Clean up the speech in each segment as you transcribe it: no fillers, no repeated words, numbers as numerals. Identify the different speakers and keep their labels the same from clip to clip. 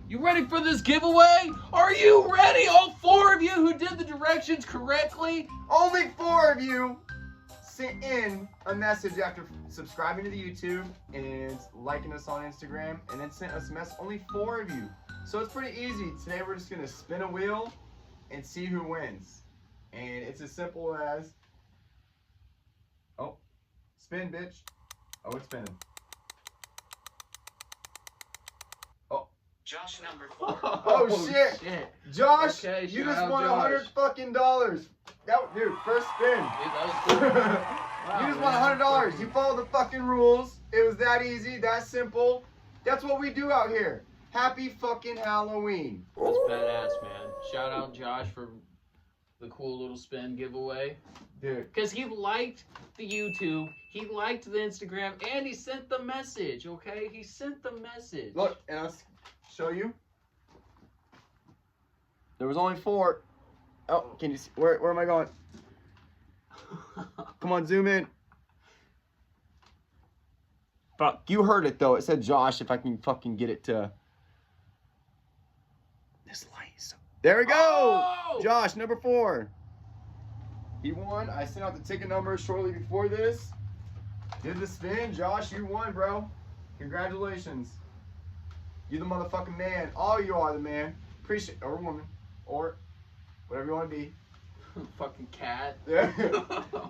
Speaker 1: You ready for this giveaway? Are you ready? All 4 of you who did the directions correctly?
Speaker 2: Only 4 of you sent in a message after subscribing to the YouTube and liking us on Instagram, and then sent us a message. Only 4 of you. So it's pretty easy. Today we're just gonna spin a wheel and see who wins. And it's as simple as, oh, spin, bitch. Oh, it's spinning.
Speaker 3: Josh number 4.
Speaker 2: Oh, shit. Josh,
Speaker 1: Okay,
Speaker 2: you
Speaker 1: shout
Speaker 2: just
Speaker 1: out
Speaker 2: won
Speaker 1: Josh.
Speaker 2: $100 fucking dollars. Dude, first spin.
Speaker 1: Dude, that was cool. Wow,
Speaker 2: You just won
Speaker 1: man.
Speaker 2: $100. You followed the fucking rules. It was that easy, that simple. That's what we do out here. Happy fucking Halloween.
Speaker 1: That's badass, man. Shout out Josh for the cool little spin giveaway.
Speaker 2: Dude.
Speaker 1: Because he liked the YouTube, he liked the Instagram, and he sent the message, okay? He sent the message.
Speaker 2: Look, and I'll show you. There was only 4. Oh, can you see? Where am I going? Come on, zoom in. Fuck, you heard it though. It said Josh. If I can fucking get it to this light. There we go.
Speaker 1: Oh!
Speaker 2: Josh, number 4. He won. I sent out the ticket number shortly before this. Did the spin. Josh, you won, bro. Congratulations. You're the motherfucking man. All you are the man. Appreciate, or woman, or whatever you want to be.
Speaker 1: Fucking cat.
Speaker 2: Yeah.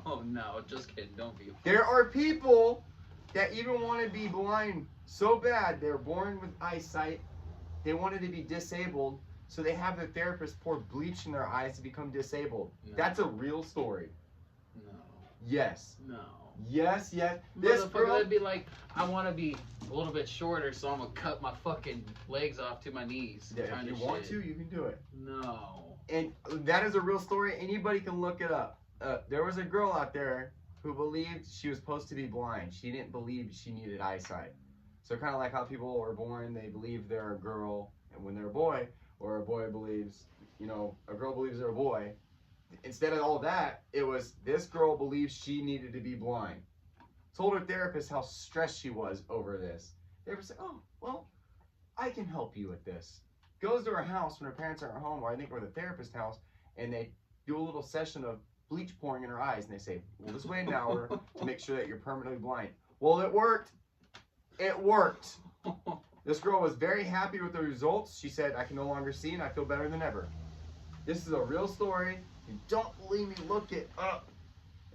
Speaker 1: Oh no, just kidding. Don't be.
Speaker 2: There are people that even want to be blind so bad. They're born with eyesight. They wanted to be disabled, so they have their therapist pour bleach in their eyes to become disabled.
Speaker 1: No.
Speaker 2: That's a real story.
Speaker 1: No.
Speaker 2: Yes.
Speaker 1: No.
Speaker 2: Yes, yes. This
Speaker 1: Motherfucker,
Speaker 2: girl.
Speaker 1: that'd be like, I want to be a little bit shorter, so I'm gonna cut my fucking legs off to my knees.
Speaker 2: Yeah, if
Speaker 1: kinda
Speaker 2: you want
Speaker 1: shit.
Speaker 2: to, you can do it.
Speaker 1: No.
Speaker 2: And that is a real story. Anybody can look it up. There was a girl out there who believed she was supposed to be blind. She didn't believe she needed eyesight. So kind of like how people are born, they believe they're a girl, and when they're a boy, or a boy believes, a girl believes they're a boy. Instead of all that, it was this girl believes she needed to be blind. Told her therapist how stressed she was over this. Therapist said, oh, well, I can help you with this. Goes to her house when her parents aren't home, or I think we're the therapist's house, and they do a little session of bleach pouring in her eyes, and they say, well, just wait an hour to make sure that you're permanently blind. Well, it worked. It worked. This girl was very happy with the results. She said, I can no longer see, and I feel better than ever. This is a real story. If you don't believe me, look it up.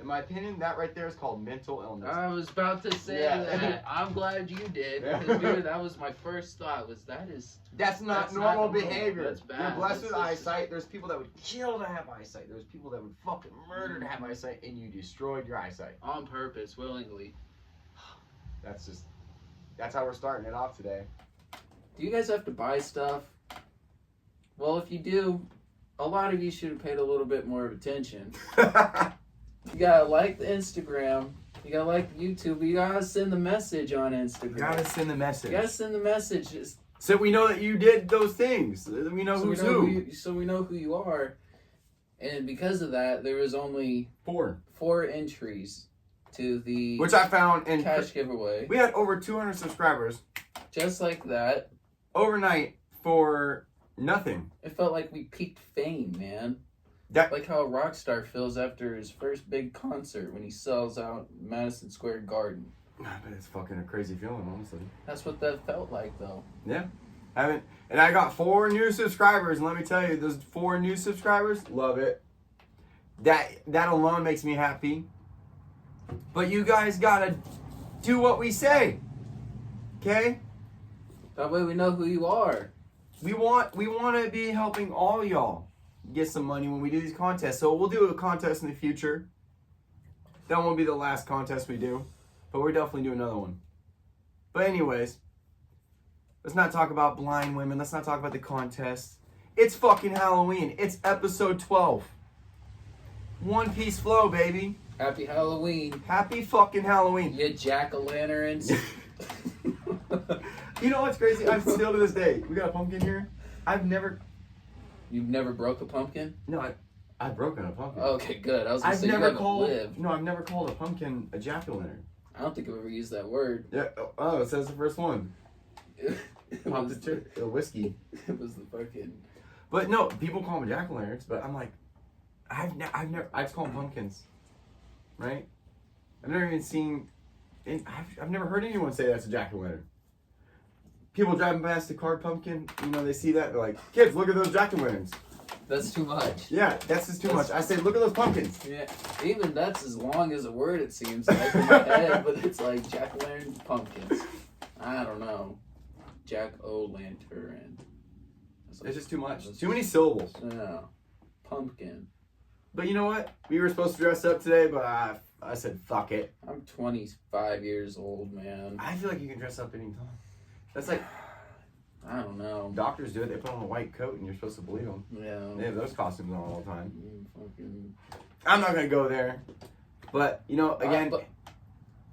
Speaker 2: In my opinion, that right there is called mental illness.
Speaker 1: I was about to say that. I'm glad you did. Because, dude, that was my first thought.
Speaker 2: That's not normal behavior.
Speaker 1: That's bad.
Speaker 2: You're blessed with
Speaker 1: That's
Speaker 2: eyesight. There's people that would kill to have eyesight. There's people that would fucking murder to have eyesight, and you destroyed your eyesight.
Speaker 1: On purpose, willingly.
Speaker 2: That's how we're starting it off today.
Speaker 1: Do you guys have to buy stuff? Well, if you do, a lot of you should have paid a little bit more of attention. You gotta like the Instagram. You gotta like the YouTube. But you gotta send the message on Instagram.
Speaker 2: You gotta send the message.
Speaker 1: You gotta send the message.
Speaker 2: So we know that you did those things. We know who's who.
Speaker 1: So we know who you are. And because of that, there was only
Speaker 2: 4
Speaker 1: entries to the
Speaker 2: which I found in
Speaker 1: cash giveaway.
Speaker 2: We had over 200 subscribers.
Speaker 1: Just like that.
Speaker 2: Overnight for nothing.
Speaker 1: It felt like we peaked fame, man. Like how a rock star feels after his first big concert when he sells out Madison Square Garden.
Speaker 2: I bet it's fucking a crazy feeling, honestly.
Speaker 1: That's what that felt like, though.
Speaker 2: Yeah. And I got 4 new subscribers, and let me tell you, those 4 new subscribers, love it. That alone makes me happy. But you guys gotta do what we say. Okay?
Speaker 1: That way we know who you are.
Speaker 2: We want to be helping all y'all get some money when we do these contests. So we'll do a contest in the future. That won't be the last contest we do, but we'll definitely do another one. But anyways, let's not talk about blind women. Let's not talk about the contest. It's fucking Halloween. It's episode 12. One Piece Flow, baby.
Speaker 1: Happy Halloween.
Speaker 2: Happy fucking Halloween.
Speaker 1: You jack-o'-lanterns.
Speaker 2: You know what's crazy? I'm still to this day. We got a pumpkin here.
Speaker 1: You've never broke a pumpkin?
Speaker 2: No, I've broken a pumpkin.
Speaker 1: Okay, good. I was gonna
Speaker 2: I've
Speaker 1: say
Speaker 2: never
Speaker 1: you haven't lived.
Speaker 2: No, I've never called a pumpkin a jack-o'-lantern.
Speaker 1: I don't think I've ever used that word.
Speaker 2: Yeah. Oh, it says the first one. Popped the whiskey.
Speaker 1: It was the fucking.
Speaker 2: But no, people call them jack-o'-lanterns, but I'm like, I just call them pumpkins, right? I've never even seen, I've never heard anyone say that's a jack-o'-lantern. People driving past the car pumpkin, you know, they see that, they're like, kids, look at those jack-o'-lanterns.
Speaker 1: That's too much.
Speaker 2: Yeah, that's just too much. I say, look at those pumpkins.
Speaker 1: Yeah, even that's as long as a word, it seems like in my head, but it's like jack-o'-lantern, pumpkins. I don't know. Jack-o'-lantern.
Speaker 2: It's just too much. Too many syllables.
Speaker 1: Yeah. Pumpkin.
Speaker 2: But you know what? We were supposed to dress up today, but I said, fuck it.
Speaker 1: I'm 25 years old, man.
Speaker 2: I feel like you can dress up anytime. That's like,
Speaker 1: I don't know.
Speaker 2: doctors do it. They put on a white coat and you're supposed to believe them.
Speaker 1: Yeah.
Speaker 2: They have those costumes on all the time.
Speaker 1: Fucking.
Speaker 2: I'm not going to go there. But, you know, again.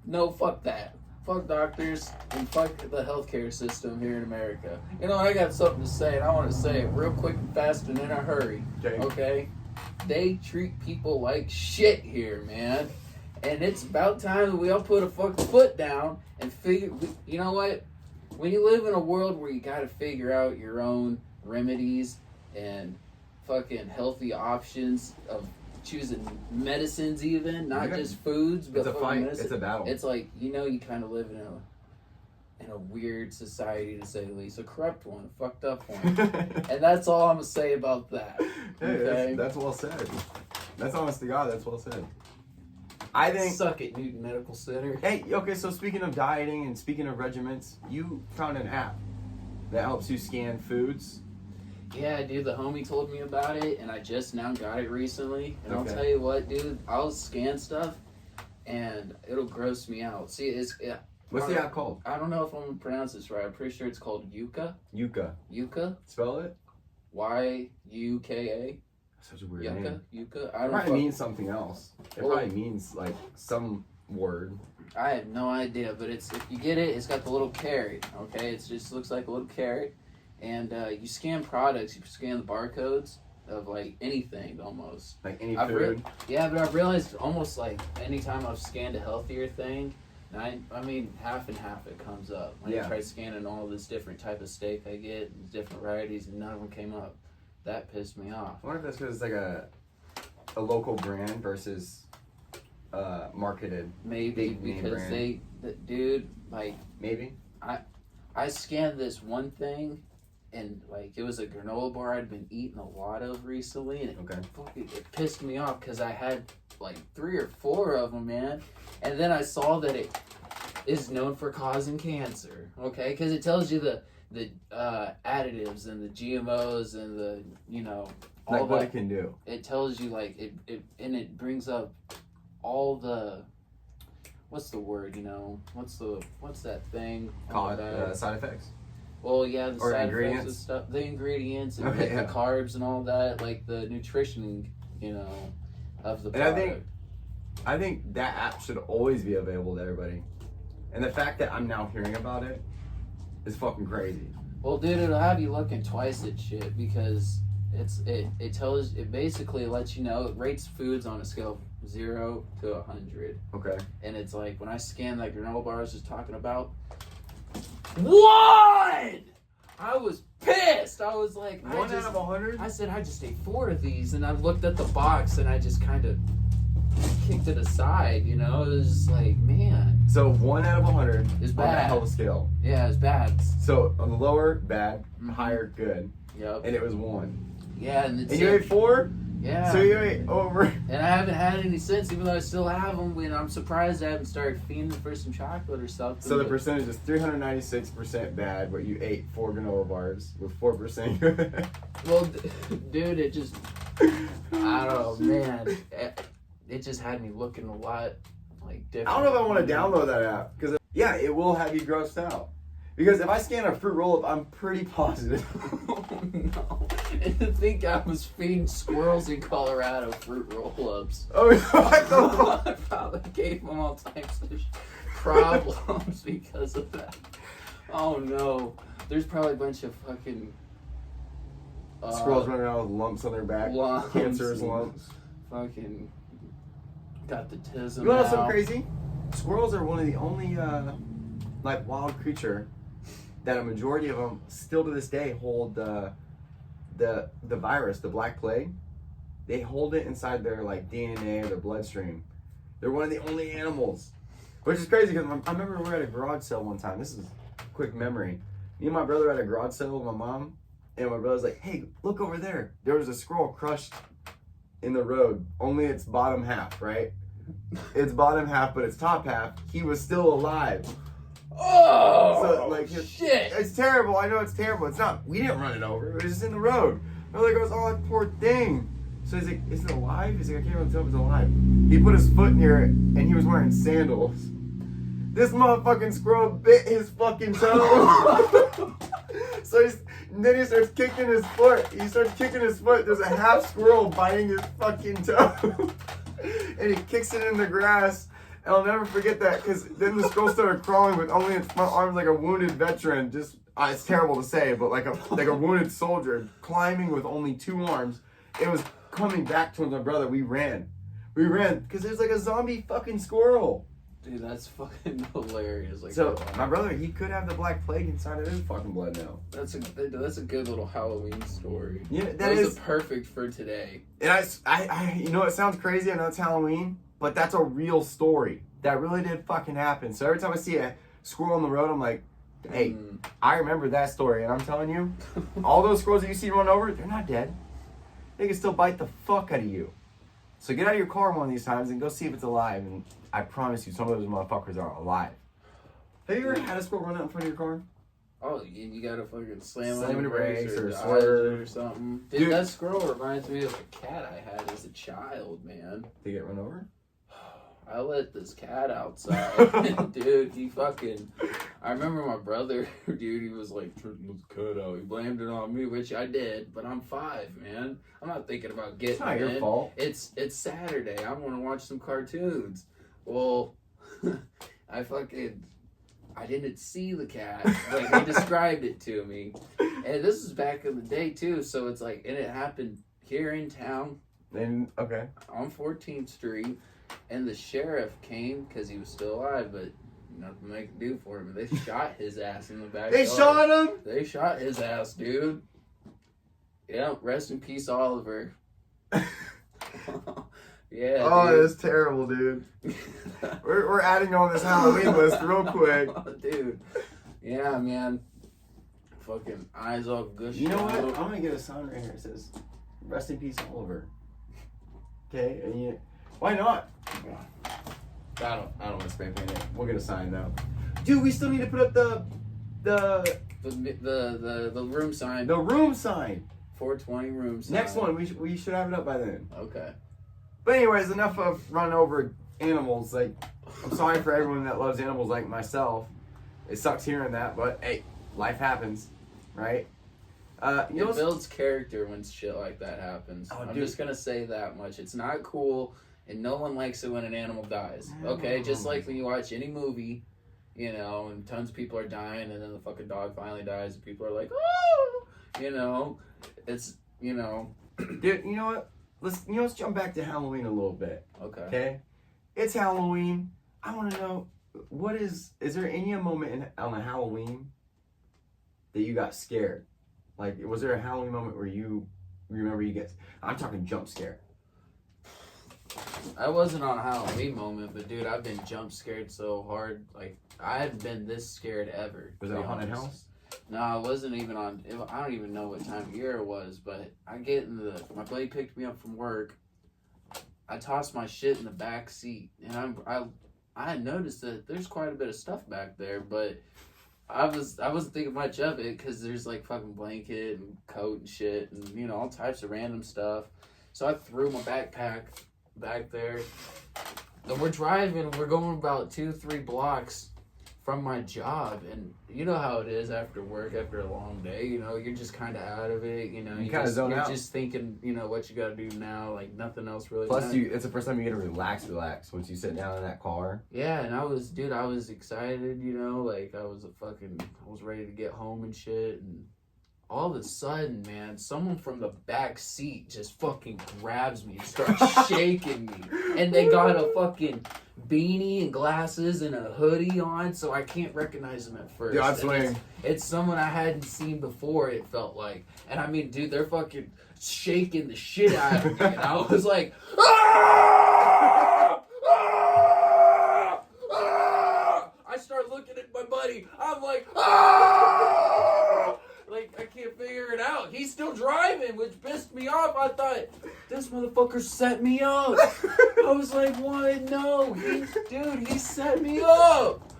Speaker 1: No, fuck that. Fuck doctors and fuck the healthcare system here in America. You know, I got something to say, and I want to say it real quick and fast and in a hurry. Okay? They treat people like shit here, man. And it's about time that we all put a fucking foot down and figure. You know what? When you live in a world where you gotta figure out your own remedies and fucking healthy options of choosing medicines, even not just foods, but
Speaker 2: it's a fight.
Speaker 1: medicine.
Speaker 2: It's a battle.
Speaker 1: It's like, you know, you kind of live in a weird society, to say the least, a corrupt one, a fucked up one, and that's all I'm gonna say about that.
Speaker 2: Hey,
Speaker 1: Okay?
Speaker 2: that's well said. That's honest to God. That's well said. I think.
Speaker 1: Suck it, Newton Medical Center.
Speaker 2: Hey, okay. So speaking of dieting and speaking of regiments, you found an app that helps you scan foods.
Speaker 1: Yeah, dude, the homie told me about it, and I just now got it recently. And
Speaker 2: Okay.
Speaker 1: I'll tell you what, dude, I'll scan stuff, and it'll gross me out. See,
Speaker 2: What's the app called?
Speaker 1: I don't know if I'm gonna pronounce this right. I'm pretty sure it's called Yuka.
Speaker 2: Yuka.
Speaker 1: Yuka.
Speaker 2: Spell it.
Speaker 1: Yuka.
Speaker 2: Such a weird
Speaker 1: Yuka.
Speaker 2: name.
Speaker 1: Yuka.
Speaker 2: It probably means something else. It probably means like some word.
Speaker 1: I have no idea, but if you get it, it's got the little carrot. Okay, it just looks like a little carrot, and you scan products. You scan the barcodes of like anything almost.
Speaker 2: Like any food.
Speaker 1: Yeah, but I've realized almost like anytime I've scanned a healthier thing, and I mean half and half it comes up. When I tried scanning all this different type of steak I get, different varieties, and none of them came up. That pissed me off.
Speaker 2: I wonder if that's because it's like a local brand versus marketed.
Speaker 1: Maybe because dude, like
Speaker 2: maybe.
Speaker 1: I scanned this one thing, and like it was a granola bar I'd been eating a lot of recently, and it pissed me off because I had like 3 or 4 of them, man. And then I saw that it is known for causing cancer. Okay, because it tells you the additives and the GMOs and the, you know, all
Speaker 2: like what it can do.
Speaker 1: It tells you like it brings up all the, what's the word, you know, what's that thing
Speaker 2: side effects.
Speaker 1: Well, yeah, the side
Speaker 2: ingredients.
Speaker 1: effects and stuff, the ingredients and the carbs and all that, like the nutrition, you know, of the product.
Speaker 2: And I think that app should always be available to everybody. And the fact that I'm now hearing about it is fucking crazy.
Speaker 1: Well, dude, it'll have you looking twice at shit because it basically lets you know, it rates foods on a scale of 0 to 100.
Speaker 2: Okay.
Speaker 1: And it's like when I scanned that granola bar I was just talking about, 1! I was pissed. I was like,
Speaker 2: 1 out of 100?
Speaker 1: I said I just ate 4 of these, and I looked at the box and I just kind of kicked it aside, you know. It was just like, man.
Speaker 2: So 1 out of 100
Speaker 1: is bad.
Speaker 2: On the health scale.
Speaker 1: Yeah, it's bad.
Speaker 2: So on the lower, bad. Higher, good.
Speaker 1: Yep.
Speaker 2: And it was 1.
Speaker 1: Yeah, and
Speaker 2: you ate 4?
Speaker 1: Yeah.
Speaker 2: So you ate over.
Speaker 1: And I haven't had any since, even though I still have them. And I'm surprised I haven't started fiending for some chocolate or something.
Speaker 2: So the percentage is 396% bad, but you ate 4 granola bars with 4% good.
Speaker 1: Well, dude, it just, I don't know, man. It just had me looking a lot like different.
Speaker 2: I don't know if I want to download that app because it will have you grossed out. Because if I scan a fruit roll-up, I'm pretty positive.
Speaker 1: Oh, no. And to think I was feeding squirrels in Colorado fruit roll-ups.
Speaker 2: Oh, what the
Speaker 1: I probably gave them all types of problems because of that. Oh, no. There's probably a bunch of fucking...
Speaker 2: squirrels running around with lumps on their back. Cancerous lumps.
Speaker 1: Fucking... got the tism.
Speaker 2: You want to know something crazy? Squirrels are one of the only, wild creature that a majority of them still to this day hold the virus, the Black Plague. They hold it inside their like DNA or their bloodstream. They're one of the only animals, which is crazy because I remember we were at a garage sale one time. This is a quick memory. Me and my brother were at a garage sale with my mom, and my brother's like, "Hey, look over there. There was a squirrel crushed in the road. Only its bottom half, right? Its bottom half, but its top half, he was still alive."
Speaker 1: Oh,
Speaker 2: so, like,
Speaker 1: shit!
Speaker 2: It's terrible. I know it's terrible. It's not. We didn't run it over. It was just in the road. My brother goes, "Oh, that poor thing." So he's like, "Is it alive?" He's like, "I can't really tell if it's alive." He put his foot near it, and he was wearing sandals. This motherfucking squirrel bit his fucking toe. Then he starts kicking his foot. There's a half squirrel biting his fucking toe. And he kicks it in the grass. And I'll never forget that because then the squirrel started crawling with only its front arms like a wounded veteran. Just it's terrible to say, but like a wounded soldier climbing with only 2 arms. It was coming back towards my brother. We ran because there's like a zombie fucking squirrel.
Speaker 1: Dude, that's fucking hilarious. Like,
Speaker 2: so my brother, he could have the Black Plague inside of his fucking blood now.
Speaker 1: That's a good little Halloween story.
Speaker 2: Yeah,
Speaker 1: that is perfect for today.
Speaker 2: And I you know, it sounds crazy. I know it's Halloween, but that's a real story that really did fucking happen. So every time I see a squirrel on the road, I'm like, hey, I remember that story. And I'm telling you, all those squirrels that you see run over, they're not dead. They can still bite the fuck out of you. So get out of your car one of these times and go see if it's alive. And I promise you, some of those motherfuckers are alive. Have you ever had a squirrel run out in front of your car?
Speaker 1: Oh, you gotta fucking slam
Speaker 2: on the brakes or
Speaker 1: dodge
Speaker 2: swerve
Speaker 1: or something. Dude, that squirrel reminds me of a cat I had as a child, man.
Speaker 2: Did you get run over?
Speaker 1: I let this cat outside. Dude, I remember my brother, dude, he was like, "Turn the cat out." He blamed it on me, which I did, but I'm 5, man. I'm not thinking about getting
Speaker 2: It's not your fault.
Speaker 1: It's Saturday. I want to watch some cartoons. Well, I didn't see the cat. Like, they described it to me. And this is back in the day, too, so it's like, and it happened here in town.
Speaker 2: Okay.
Speaker 1: On 14th Street. And the sheriff came because he was still alive, but nothing they could do for him. They shot his ass in the back.
Speaker 2: They shot him?
Speaker 1: They shot his ass, dude. Yeah, rest in peace, Oliver. Yeah.
Speaker 2: Oh, that's terrible, dude. we're adding on this Halloween list real quick.
Speaker 1: Dude. Yeah, man. Fucking eyes all gushy.
Speaker 2: You know what? I'm gonna get a sign right here. It says, "Rest in peace, Oliver." Okay, and why not? I don't want to spray paint it. We'll get a sign though. Dude, we still need to put up the
Speaker 1: room sign.
Speaker 2: The room sign.
Speaker 1: 420 room sign.
Speaker 2: Next one, we should have it up by then.
Speaker 1: Okay.
Speaker 2: But anyways, enough of running over animals. Like, I'm sorry for everyone that loves animals like myself. It sucks hearing that, but hey, life happens, right?
Speaker 1: It builds character when shit like that happens. I'm just gonna say that much. It's not cool. And no one likes it when an animal dies. Okay? Just like when you watch any movie, you know, and tons of people are dying, and then the fucking dog finally dies, and people are like, "Oh!" You know? It's, you know.
Speaker 2: Dude, you know what? Let's jump back to Halloween a little bit. Okay? It's Halloween. I want to know, is there any moment on a Halloween that you got scared? Like, was there a Halloween moment where you remember I'm talking jump scare.
Speaker 1: I wasn't on a Halloween moment, but dude, I've been jump scared so hard. Like, I hadn't been this scared ever.
Speaker 2: Was it a haunted house?
Speaker 1: No, I wasn't even on. I don't even know what time of year it was, but I get my buddy picked me up from work. I tossed my shit in the back seat, and I had noticed that there's quite a bit of stuff back there, but I wasn't thinking much of it because there's like fucking blanket and coat and shit, and you know, all types of random stuff. So I threw my backpack back there, and we're driving. We're going about 2-3 blocks from my job, and you know how it is after work, after a long day. You know, you're just kind of out of it. You know,
Speaker 2: you kind of zone out.
Speaker 1: You're just thinking, you know, what you got to do now. Like nothing else really.
Speaker 2: Plus, it's the first time you get to relax once you sit down in that car.
Speaker 1: Yeah, and I was excited. You know, like I was ready to get home and shit, and all of a sudden, man, someone from the back seat just fucking grabs me and starts shaking me. And they got a fucking beanie and glasses and a hoodie on, so I can't recognize them at first.
Speaker 2: Yeah, I'm swinging.
Speaker 1: It's someone I hadn't seen before, it felt like. And I mean, dude, they're fucking shaking the shit out of me. And I was like, ah! Ah! Ah! I start looking at my buddy. I'm like, ah! Like, I can't figure it out. He's still driving, which pissed me off. I thought, this motherfucker set me up. I was like, what? No. He set me up.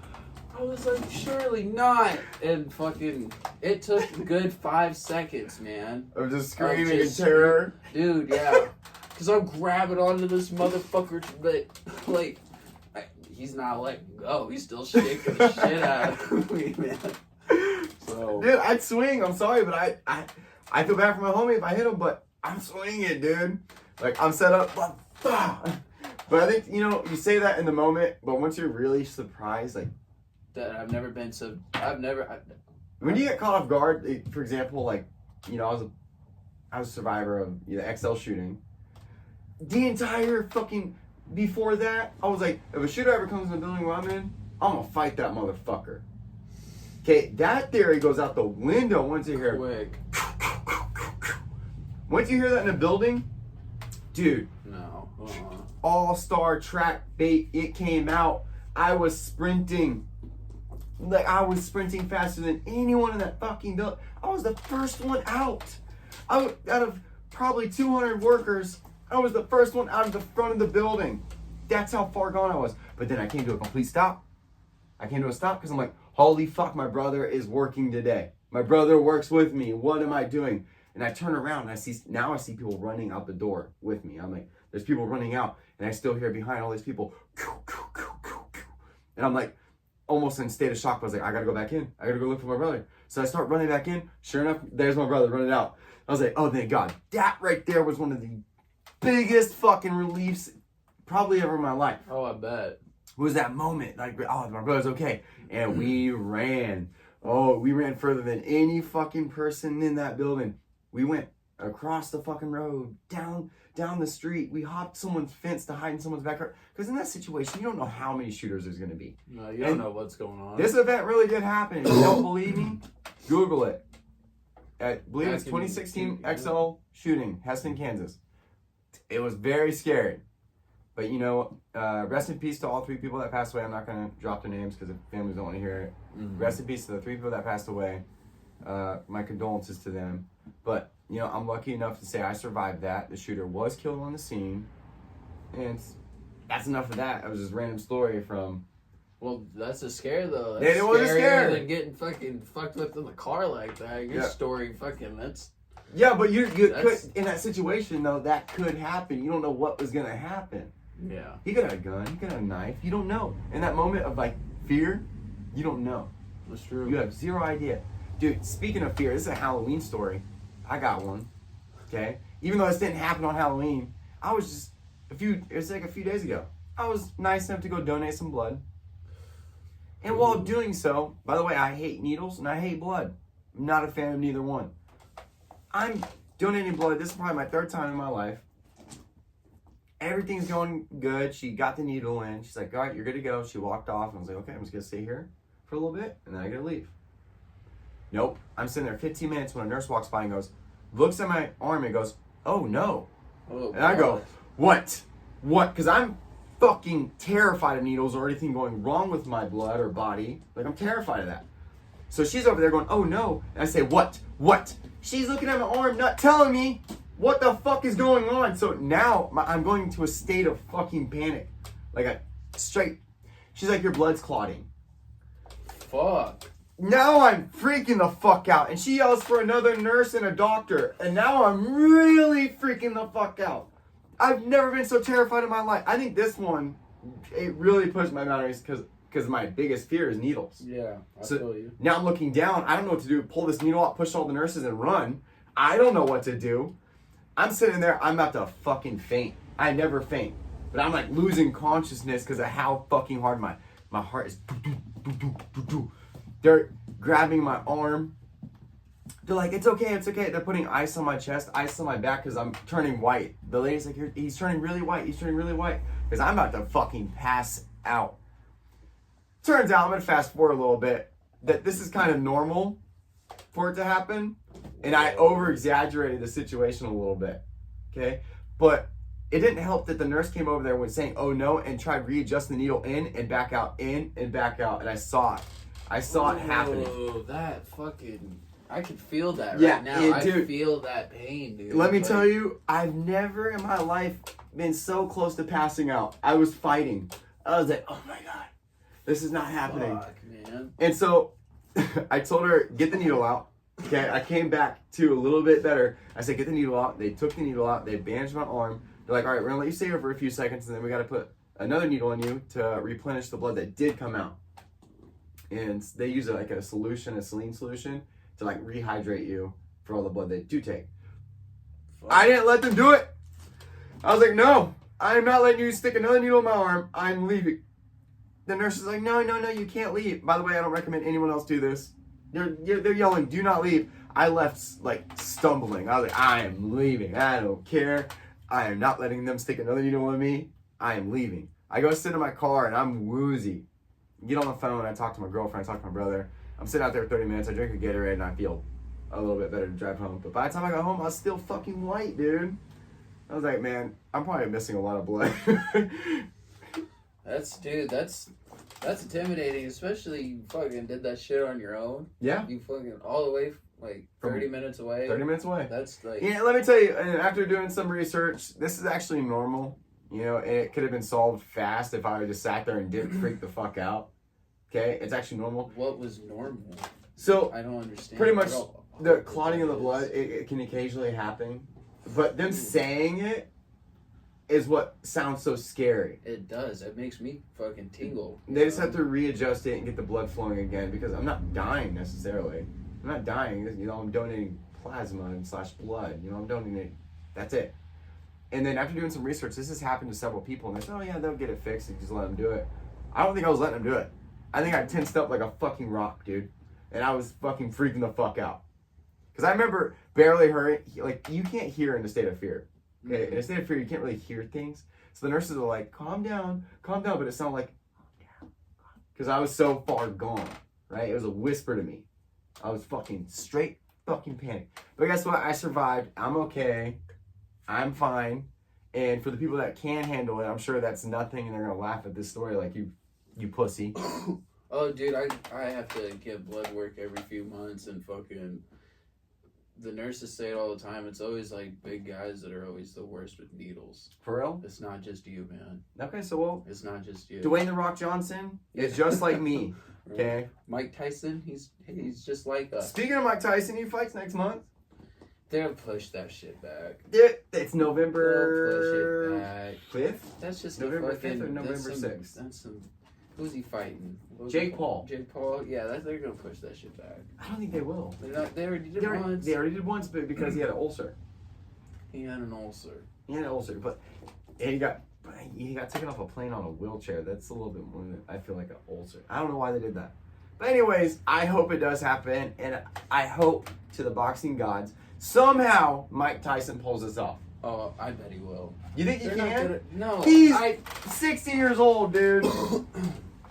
Speaker 1: I was like, surely not. And fucking, it took a good 5 seconds, man.
Speaker 2: I'm just screaming in terror.
Speaker 1: Dude, yeah. Because I'm grabbing onto this motherfucker, but, like, he's not letting go. He's still shaking the shit out of me, man. So,
Speaker 2: dude, I'd swing. I'm sorry, but I feel bad for my homie if I hit him, but I'm swinging, dude. Like, I'm set up. But I think, you know, you say that in the moment, but once you're really surprised, like,
Speaker 1: that I've never been so.
Speaker 2: when you get caught off guard, for example, like, you know, I was a survivor of the XL shooting. The entire fucking before that, I was like, if a shooter ever comes in the building where I'm in, I'm gonna fight that motherfucker. Okay, that theory goes out the window once you hear.
Speaker 1: Quick.
Speaker 2: Once you hear that in a building, dude.
Speaker 1: No.
Speaker 2: All-star track bait. It came out. I was sprinting. Like, I was sprinting faster than anyone in that fucking building. I was the first one out. Out of probably 200 workers, I was the first one out of the front of the building. That's how far gone I was. But then I came to a complete stop. I came to a stop because I'm like, holy fuck, my brother is working today. My brother works with me. What am I doing? And I turn around and I see people running out the door with me. I'm like, there's people running out. And I still hear behind all these people. And I'm like, almost in a state of shock. I was like, I gotta go back in. I gotta go look for my brother. So I start running back in. Sure enough, there's my brother running out. I was like, oh, thank God. That right there was one of the biggest fucking reliefs probably ever in my life.
Speaker 1: Oh, I bet.
Speaker 2: Was that moment. Like, oh, my brother's okay. And we ran. Oh, we ran further than any fucking person in that building. We went across the fucking road, down the street. We hopped someone's fence to hide in someone's backyard. Because in that situation, you don't know how many shooters there's going to be.
Speaker 1: No, you don't know what's going on.
Speaker 2: This event really did happen. If you don't believe me, Google it. I believe it's 2016 XL shooting, Heston, Kansas. It was very scary. But, you know, rest in peace to all 3 people that passed away. I'm not going to drop their names because the families don't want to hear it. Mm-hmm. Rest in peace to the 3 people that passed away. My condolences to them. But, you know, I'm lucky enough to say I survived that. The shooter was killed on the scene. And that's enough of that. It was just a random story from...
Speaker 1: Well, that's a scare, though.
Speaker 2: That's it was a scare.
Speaker 1: Than getting fucking fucked with in the car like that. Your story fucking, that's...
Speaker 2: Yeah, but you could, in that situation, though, that could happen. You don't know what was going to happen.
Speaker 1: Yeah.
Speaker 2: He could have a gun. He could have a knife. You don't know. In that moment of, like, fear, you don't know.
Speaker 1: That's true.
Speaker 2: You have zero idea. Dude, speaking of fear, this is a Halloween story. I got one. Okay? Even though this didn't happen on Halloween, I was just it was like a few days ago. I was nice enough to go donate some blood. And while doing so, by the way, I hate needles and I hate blood. I'm not a fan of neither one. I'm donating blood. This is probably my 3rd time in my life. Everything's going good. She got the needle in. She's like, all right, you're good to go. She walked off. And I was like, okay, I'm just going to stay here for a little bit. And then I got to leave. Nope. I'm sitting there 15 minutes when a nurse walks by and goes, looks at my arm and goes, oh, no.
Speaker 1: Oh,
Speaker 2: and I go, what? What? Because I'm fucking terrified of needles or anything going wrong with my blood or body. Like, I'm terrified of that. So she's over there going, oh, no. And I say, what? What? She's looking at my arm, not telling me what the fuck is going on. So now I'm going into a state of fucking panic. Like a straight. She's like, your blood's clotting.
Speaker 1: Fuck.
Speaker 2: Now I'm freaking the fuck out. And she yells for another nurse and a doctor. And now I'm really freaking the fuck out. I've never been so terrified in my life. I think this one, it really pushed my boundaries because my biggest fear is needles.
Speaker 1: Yeah, I feel you.
Speaker 2: Now I'm looking down. I don't know what to do. Pull this needle out, push all the nurses, and run. I don't know what to do. I'm sitting there. I'm about to fucking faint. I never faint. But I'm like losing consciousness because of how fucking hard my heart is. They're grabbing my arm. they're like, it's okay. They're putting ice on my chest, ice on my back because I'm turning white. The lady's like, he's turning really white. He's turning really white because I'm about to fucking pass out. Turns out, I'm going to fast forward a little bit, that this is kind of normal for it to happen. And I over-exaggerated the situation a little bit. Okay? But it didn't help that the nurse came over there and was saying, oh no, and tried readjusting the needle in and back out, in and back out. And I saw it. I saw it happening.
Speaker 1: Oh, that fucking... I can feel that
Speaker 2: yeah,
Speaker 1: right now.
Speaker 2: Dude,
Speaker 1: I feel that pain, dude.
Speaker 2: Let me tell you, I've never in my life been so close to passing out. I was fighting. I was like, oh my God, this is not happening.
Speaker 1: Fuck, man.
Speaker 2: And so I told her, get the needle out. Okay, I came back to a little bit better. I said, get the needle out. They took the needle out. They bandaged my arm. They're like, all right, we're going to let you stay here for a few seconds, and then we got to put another needle in you to replenish the blood that did come out. And they use like a solution, a saline solution, to like rehydrate you for all the blood they do take. Fuck. I didn't let them do it. I was like, no, I'm not letting you stick another needle in my arm. I'm leaving. The nurse is like, no, you can't leave. By the way, I don't recommend anyone else do this. They're yelling, do not leave. I left like stumbling. I was like, I am leaving. I don't care. I am not letting them stick another needle in me. I am leaving. I go sit in my car and I'm woozy. Get on the phone. I talk to my girlfriend. I talk to my brother. I'm sitting out there 30 minutes. I drink a Gatorade and I feel a little bit better to drive home. But by the time I got home, I was still fucking white, dude. I was like, man, I'm probably missing a lot of blood.
Speaker 1: That's intimidating, especially you fucking did that shit on your own.
Speaker 2: Yeah.
Speaker 1: You fucking all the way, like, 30 minutes away.
Speaker 2: 30 minutes away.
Speaker 1: That's like...
Speaker 2: Yeah, let me tell you, and after doing some research, this is actually normal. You know, and it could have been solved fast if I would just sat there and didn't freak the fuck out. Okay? It's actually normal.
Speaker 1: What was normal?
Speaker 2: So,
Speaker 1: I don't understand.
Speaker 2: Pretty much, the clotting of the blood, it can occasionally happen. But them saying it is what sounds so scary.
Speaker 1: It does. It makes me fucking tingle.
Speaker 2: They just have to readjust it and get the blood flowing again because I'm not dying necessarily. I'm not dying. You know, I'm donating plasma and / blood. You know, I'm donating. That's it. And then after doing some research, this has happened to several people. And they said, oh yeah, they'll get it fixed if you just let them do it. I don't think I was letting them do it. I think I tensed up like a fucking rock, dude. And I was fucking freaking the fuck out. Because I remember barely hearing, like, you can't hear in a state of fear. Okay? In a state of fear, you can't really hear things. So the nurses are like, calm down. But it sounded like, calm down. Because I was so far gone, right? It was a whisper to me. I was fucking straight fucking panic. But guess what? I survived. I'm okay. I'm fine. And for the people that can handle it, I'm sure that's nothing. And they're going to laugh at this story like, you pussy.
Speaker 1: Oh, dude, I have to get blood work every few months and fucking... The nurses say it all the time. It's always like big guys that are always the worst with needles.
Speaker 2: For real?
Speaker 1: It's not just you, man.
Speaker 2: Okay, so well...
Speaker 1: It's not just you.
Speaker 2: Dwayne "The Rock" Johnson is just like me. Okay?
Speaker 1: Mike Tyson, he's just like us.
Speaker 2: Speaking of Mike Tyson, he fights next month.
Speaker 1: They'll push that shit back.
Speaker 2: It's November...
Speaker 1: They'll push it back.
Speaker 2: 5th?
Speaker 1: That's just
Speaker 2: November
Speaker 1: fucking,
Speaker 2: 5th or November
Speaker 1: that's
Speaker 2: 6th?
Speaker 1: That's some... Who's he fighting?
Speaker 2: Jake Paul.
Speaker 1: Jake Paul? Yeah, they're going to push that shit back.
Speaker 2: I don't think they will.
Speaker 1: They already did it once.
Speaker 2: They already did once, but because he had an ulcer.
Speaker 1: He had an ulcer.
Speaker 2: But he got taken off a plane on a wheelchair. That's a little bit more than, I feel like, an ulcer. I don't know why they did that. But anyways, I hope it does happen, and I hope to the boxing gods, somehow Mike Tyson pulls this off.
Speaker 1: Oh, I bet he will.
Speaker 2: You think he can?
Speaker 1: No.
Speaker 2: He's 60 years old, dude.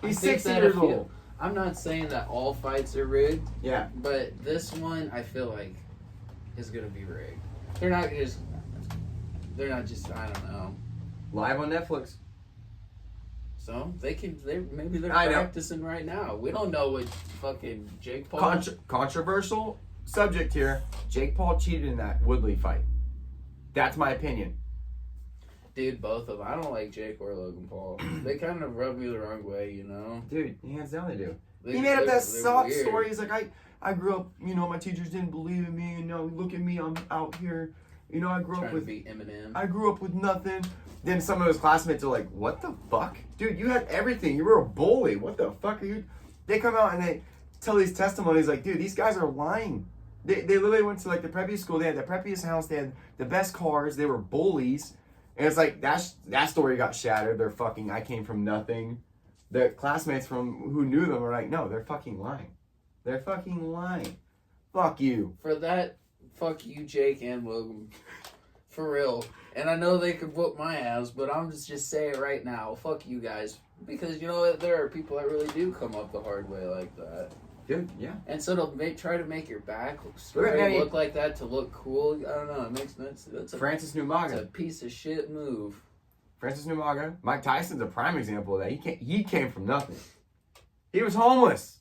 Speaker 2: He's 60 years old.
Speaker 1: I'm not saying that all fights are rigged.
Speaker 2: Yeah.
Speaker 1: But this one, I feel like, is going to be rigged. They're not just, I don't know.
Speaker 2: Live on Netflix.
Speaker 1: So, maybe they're practicing right now. We don't know what fucking Jake Paul...
Speaker 2: Controversial subject here. Jake Paul cheated in that Woodley fight. That's my opinion.
Speaker 1: Dude, both of them. I don't like Jake or Logan Paul. They kind of rub me the wrong way, you know?
Speaker 2: Dude, hands down they do. He made up that soft story. He's like, I grew up, you know, my teachers didn't believe in me, and now look at me, I'm out here. You know, I grew up with...
Speaker 1: Trying to be Eminem.
Speaker 2: I grew up with nothing. Then some of his classmates are like, what the fuck? Dude, you had everything. You were a bully. What the fuck are you... They come out and they tell these testimonies like, dude, these guys are lying. They literally went to like the preppiest school. They had the preppiest house. They had the best cars. They were bullies. And it's like, that story got shattered. They're fucking, I came from nothing. The classmates who knew them were like, no, they're fucking lying. They're fucking lying. Fuck you.
Speaker 1: For that, fuck you, Jake and Logan. For real. And I know they could whoop my ass, but I'm just saying it right now. Fuck you guys. Because you know what? There are people that really do come up the hard way like that.
Speaker 2: Dude, yeah.
Speaker 1: And so to try to make your back story look like that to look cool, I don't know. It makes that's
Speaker 2: Francis
Speaker 1: It's a
Speaker 2: Numaga.
Speaker 1: piece of shit move.
Speaker 2: Francis Numaga. Mike Tyson's a prime example of that. He came from nothing. He was homeless.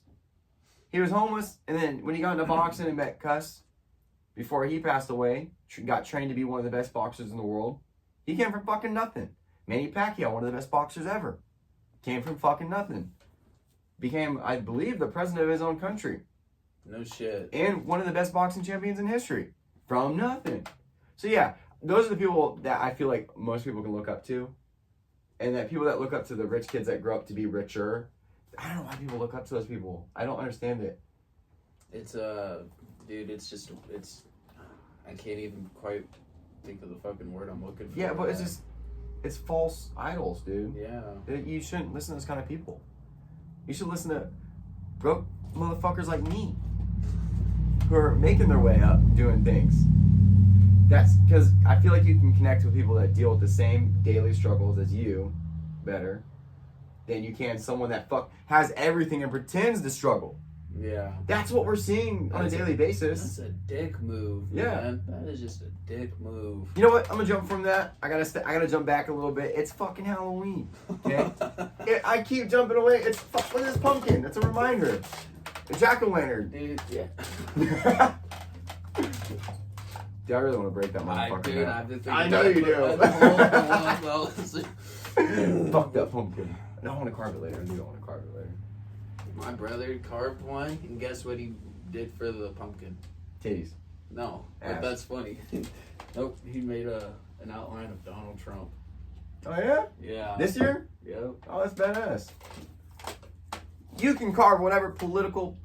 Speaker 2: He was homeless, and then when he got into boxing and met Cuss, before he passed away, got trained to be one of the best boxers in the world. He came from fucking nothing. Manny Pacquiao, one of the best boxers ever. Came from fucking nothing. Became, I believe, the president of his own country.
Speaker 1: No shit.
Speaker 2: And one of the best boxing champions in history. From nothing. So yeah, those are the people that I feel like most people can look up to. And that people that look up to the rich kids that grow up to be richer. I don't know why people look up to those people. I don't understand it.
Speaker 1: It's dude, it's I can't even quite think of the fucking word I'm looking for.
Speaker 2: Yeah, but it's false idols, dude.
Speaker 1: Yeah.
Speaker 2: You shouldn't listen to those kind of people. You should listen to broke motherfuckers like me who are making their way up doing things. That's because I feel like you can connect with people that deal with the same daily struggles as you better than you can someone that has everything and pretends to struggle.
Speaker 1: Yeah.
Speaker 2: That's what we're seeing on a daily basis.
Speaker 1: That's a dick move.
Speaker 2: Yeah.
Speaker 1: Man. That is just a dick move.
Speaker 2: You know what? I'm gonna jump from that. I gotta jump back a little bit. It's fucking Halloween. Okay. I keep jumping away. Look at this pumpkin. That's a reminder. A jack-o'-lantern.
Speaker 1: Dude, yeah.
Speaker 2: Dude, I really want to break that motherfucker.
Speaker 1: I've been thinking
Speaker 2: I know you do. Fuck that pumpkin. I don't want to carve it later. I do want to carve it later.
Speaker 1: My brother carved one, and guess what he did for the pumpkin?
Speaker 2: Titties.
Speaker 1: No,
Speaker 2: Ass.
Speaker 1: but that's funny. Nope, he made an outline of Donald Trump.
Speaker 2: Oh yeah?
Speaker 1: Yeah.
Speaker 2: This year?
Speaker 1: Yep.
Speaker 2: Oh, that's badass. You can carve whatever political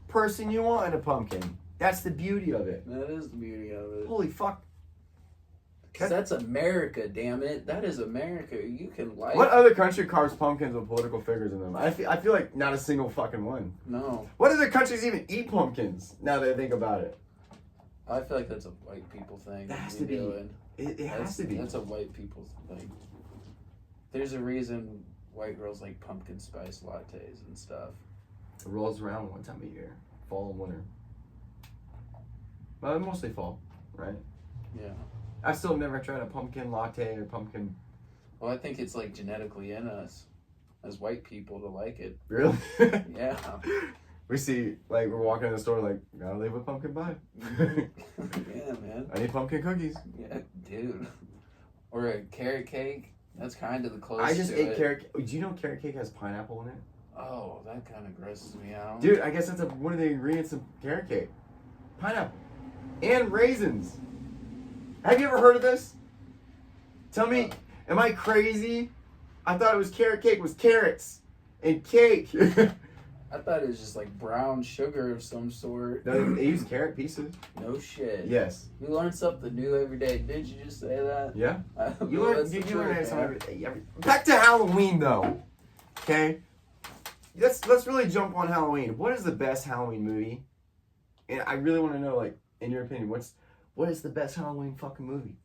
Speaker 2: person you want in a pumpkin. That's the beauty of it.
Speaker 1: That is the beauty of it.
Speaker 2: Holy fuck.
Speaker 1: Because that's America, damn it. That is America. You can like.
Speaker 2: What other country carves pumpkins with political figures in them? I feel like not a single fucking one.
Speaker 1: No.
Speaker 2: What other countries even eat pumpkins, now that I think about it?
Speaker 1: I feel like that's a white people thing.
Speaker 2: That has to be. It has to be.
Speaker 1: That's a white people thing. There's a reason white girls like pumpkin spice lattes and stuff.
Speaker 2: It rolls around one time a year. Fall and winter. Well, mostly fall, right?
Speaker 1: Yeah.
Speaker 2: I still have never tried a pumpkin latte or pumpkin.
Speaker 1: Well, I think it's like genetically in us as white people to like it.
Speaker 2: Really?
Speaker 1: Yeah.
Speaker 2: We see, like, we're walking in the store, like, gotta leave with pumpkin pie.
Speaker 1: Yeah, man.
Speaker 2: I need pumpkin cookies.
Speaker 1: Yeah, dude. Or a carrot cake. That's kind of the closest.
Speaker 2: I just ate carrot cake. Do you know carrot cake has pineapple in it?
Speaker 1: Oh, that kind of grosses me out.
Speaker 2: Dude, I guess that's one of the ingredients of carrot cake. Pineapple. And raisins. Have you ever heard of this? Tell me, am I crazy? I thought it was carrot cake was carrots and cake.
Speaker 1: I thought it was just like brown sugar of some sort.
Speaker 2: No, they use carrot pieces.
Speaker 1: No shit.
Speaker 2: Yes.
Speaker 1: You learn something new every day. Didn't you just say that?
Speaker 2: Yeah. You learn
Speaker 1: That's
Speaker 2: something every Back to Halloween though. Okay. Let's really jump on Halloween. What is the best Halloween movie? And I really want to know, like, in your opinion, what is the best Halloween fucking movie?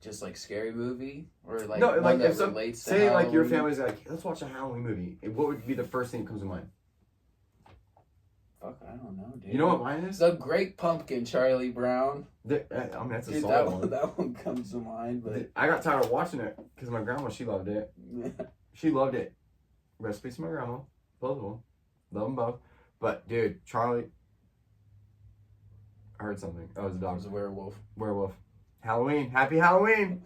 Speaker 1: Just like scary movie, or like
Speaker 2: no,
Speaker 1: one
Speaker 2: like
Speaker 1: that
Speaker 2: if some
Speaker 1: relates to
Speaker 2: say like your
Speaker 1: Halloween?
Speaker 2: family's like, let's watch a Halloween movie. What would be the first thing that comes to mind?
Speaker 1: Fuck, I don't know, dude.
Speaker 2: You know what mine is?
Speaker 1: The Great Pumpkin, Charlie Brown.
Speaker 2: I mean, that's a
Speaker 1: Dude,
Speaker 2: solid one.
Speaker 1: that one comes to mind, but
Speaker 2: I got tired of watching it because my grandma, she loved it. She loved it. Rest in peace to my grandma. Both of them. Love them both. But, dude, Charlie. I heard something. Oh, it was a
Speaker 1: it
Speaker 2: dog.
Speaker 1: was a werewolf.
Speaker 2: Werewolf. Halloween. Happy Halloween.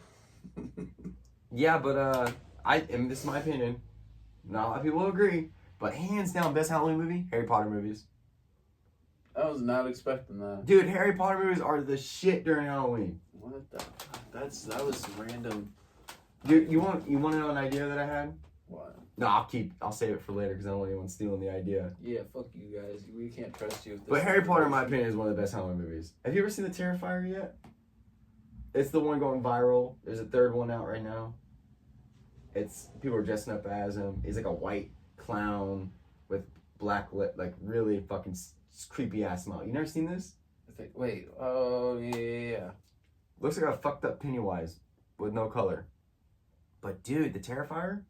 Speaker 2: Yeah, but, and this is my opinion. Not a lot of people will agree. But hands down, best Halloween movie, Harry Potter movies.
Speaker 1: I was not expecting that.
Speaker 2: Dude, Harry Potter movies are the shit during Halloween.
Speaker 1: What the fuck? That was random.
Speaker 2: Dude, you want to know an idea that I had?
Speaker 1: What?
Speaker 2: No, I'll save it for later because I don't want anyone stealing the idea.
Speaker 1: Yeah, fuck you guys. We can't trust you with this.
Speaker 2: But Harry Potter, in my opinion, is one of the best Halloween movies. Have you ever seen The Terrifier yet? It's the one going viral. There's a third one out right now. It's people are dressing up as him. He's like a white clown with black lip, like really fucking creepy ass smile. You never seen this?
Speaker 1: I think. Wait. Oh yeah.
Speaker 2: Looks like a fucked up Pennywise with no color. But dude, the Terrifier,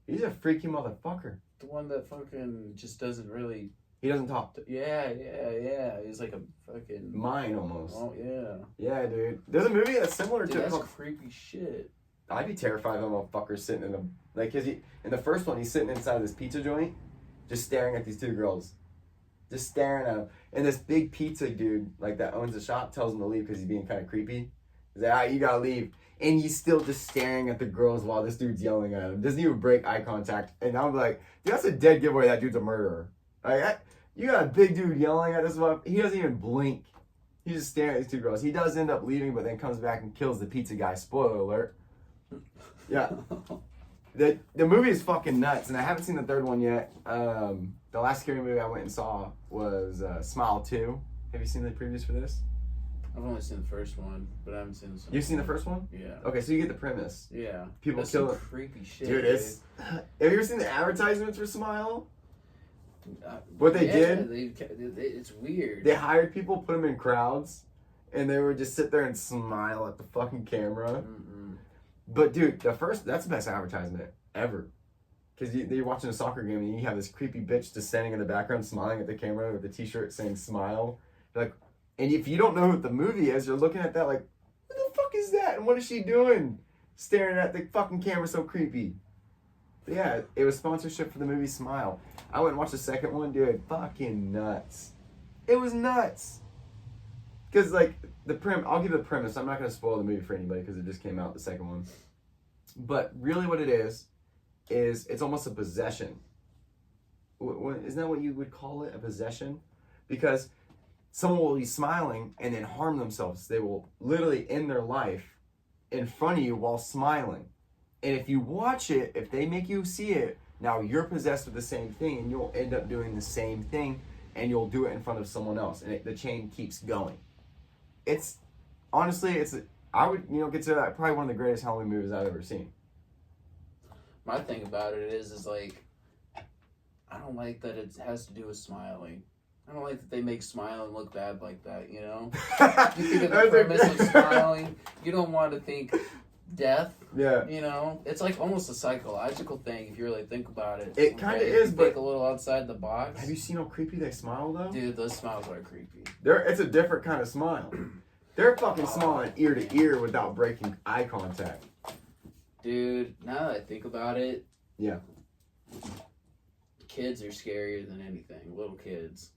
Speaker 2: he's a freaky motherfucker.
Speaker 1: The one that fucking just doesn't really.
Speaker 2: He doesn't talk.
Speaker 1: Yeah. He's like a fucking
Speaker 2: mine almost.
Speaker 1: Oh yeah.
Speaker 2: Yeah, dude. There's a movie that's similar
Speaker 1: Dude,
Speaker 2: to.
Speaker 1: that's creepy shit.
Speaker 2: I'd be terrified of that motherfucker sitting in cause in the first one he's sitting inside this pizza joint, just staring at these two girls, just staring at them. And this big pizza dude like that owns the shop tells him to leave because he's being kind of creepy. He's like, you gotta leave. And he's still just staring at the girls while this dude's yelling at him. Doesn't even break eye contact. And I'm like, dude, that's a dead giveaway that dude's a murderer. Like, you got a big dude yelling at this one. He doesn't even blink. He's just staring at these two girls. He does end up leaving, but then comes back and kills the pizza guy. Spoiler alert. Yeah. The movie is fucking nuts, and I haven't seen the third one yet. The last scary movie I went and saw was Smile 2. Have you seen the previews for this?
Speaker 1: I've only seen the first one, but I haven't seen the second.
Speaker 2: You've seen the first one?
Speaker 1: Yeah.
Speaker 2: Okay, so you get the premise.
Speaker 1: Yeah.
Speaker 2: People
Speaker 1: That's
Speaker 2: kill
Speaker 1: some
Speaker 2: it.
Speaker 1: creepy shit.
Speaker 2: Dude, it's... Have you ever seen the advertisements for Smile? What they
Speaker 1: yeah,
Speaker 2: did?
Speaker 1: It's weird.
Speaker 2: They hired people, put them in crowds, and they would just sit there and smile at the fucking camera.
Speaker 1: Mm-mm.
Speaker 2: But dude, that's the best advertisement ever. Because you're watching a soccer game and you have this creepy bitch just standing in the background smiling at the camera with a t-shirt saying smile. Like, and if you don't know what the movie is, you're looking at that like, what the fuck is that? And what is she doing? Staring at the fucking camera so creepy. But yeah, it was sponsorship for the movie Smile. I went and watched the second one, dude. Fucking nuts. It was nuts. Because like, I'll give you the premise. I'm not going to spoil the movie for anybody because it just came out, the second one. But really what it is it's almost a possession. Isn't that what you would call it? A possession? Because someone will be smiling and then harm themselves. They will literally end their life in front of you while smiling. And if you watch it, if they make you see it, now you're possessed with the same thing and you'll end up doing the same thing and you'll do it in front of someone else. And the chain keeps going. It's, honestly, I would, consider that probably one of the greatest Halloween movies I've ever seen.
Speaker 1: My thing about it is like, I don't like that it has to do with smiling. I don't like that they make smiling look bad like that, You think of the premise of smiling, you don't want to think death.
Speaker 2: Yeah.
Speaker 1: It's like almost a psychological thing if you really think about it.
Speaker 2: It kind of is, but
Speaker 1: think a little outside the box.
Speaker 2: Have you seen how creepy they smile though?
Speaker 1: Dude, those smiles are creepy.
Speaker 2: It's a different kind of smile. They're fucking smiling ear to ear without breaking eye contact.
Speaker 1: Dude, now that I think about it,
Speaker 2: yeah,
Speaker 1: kids are scarier than anything. Little kids.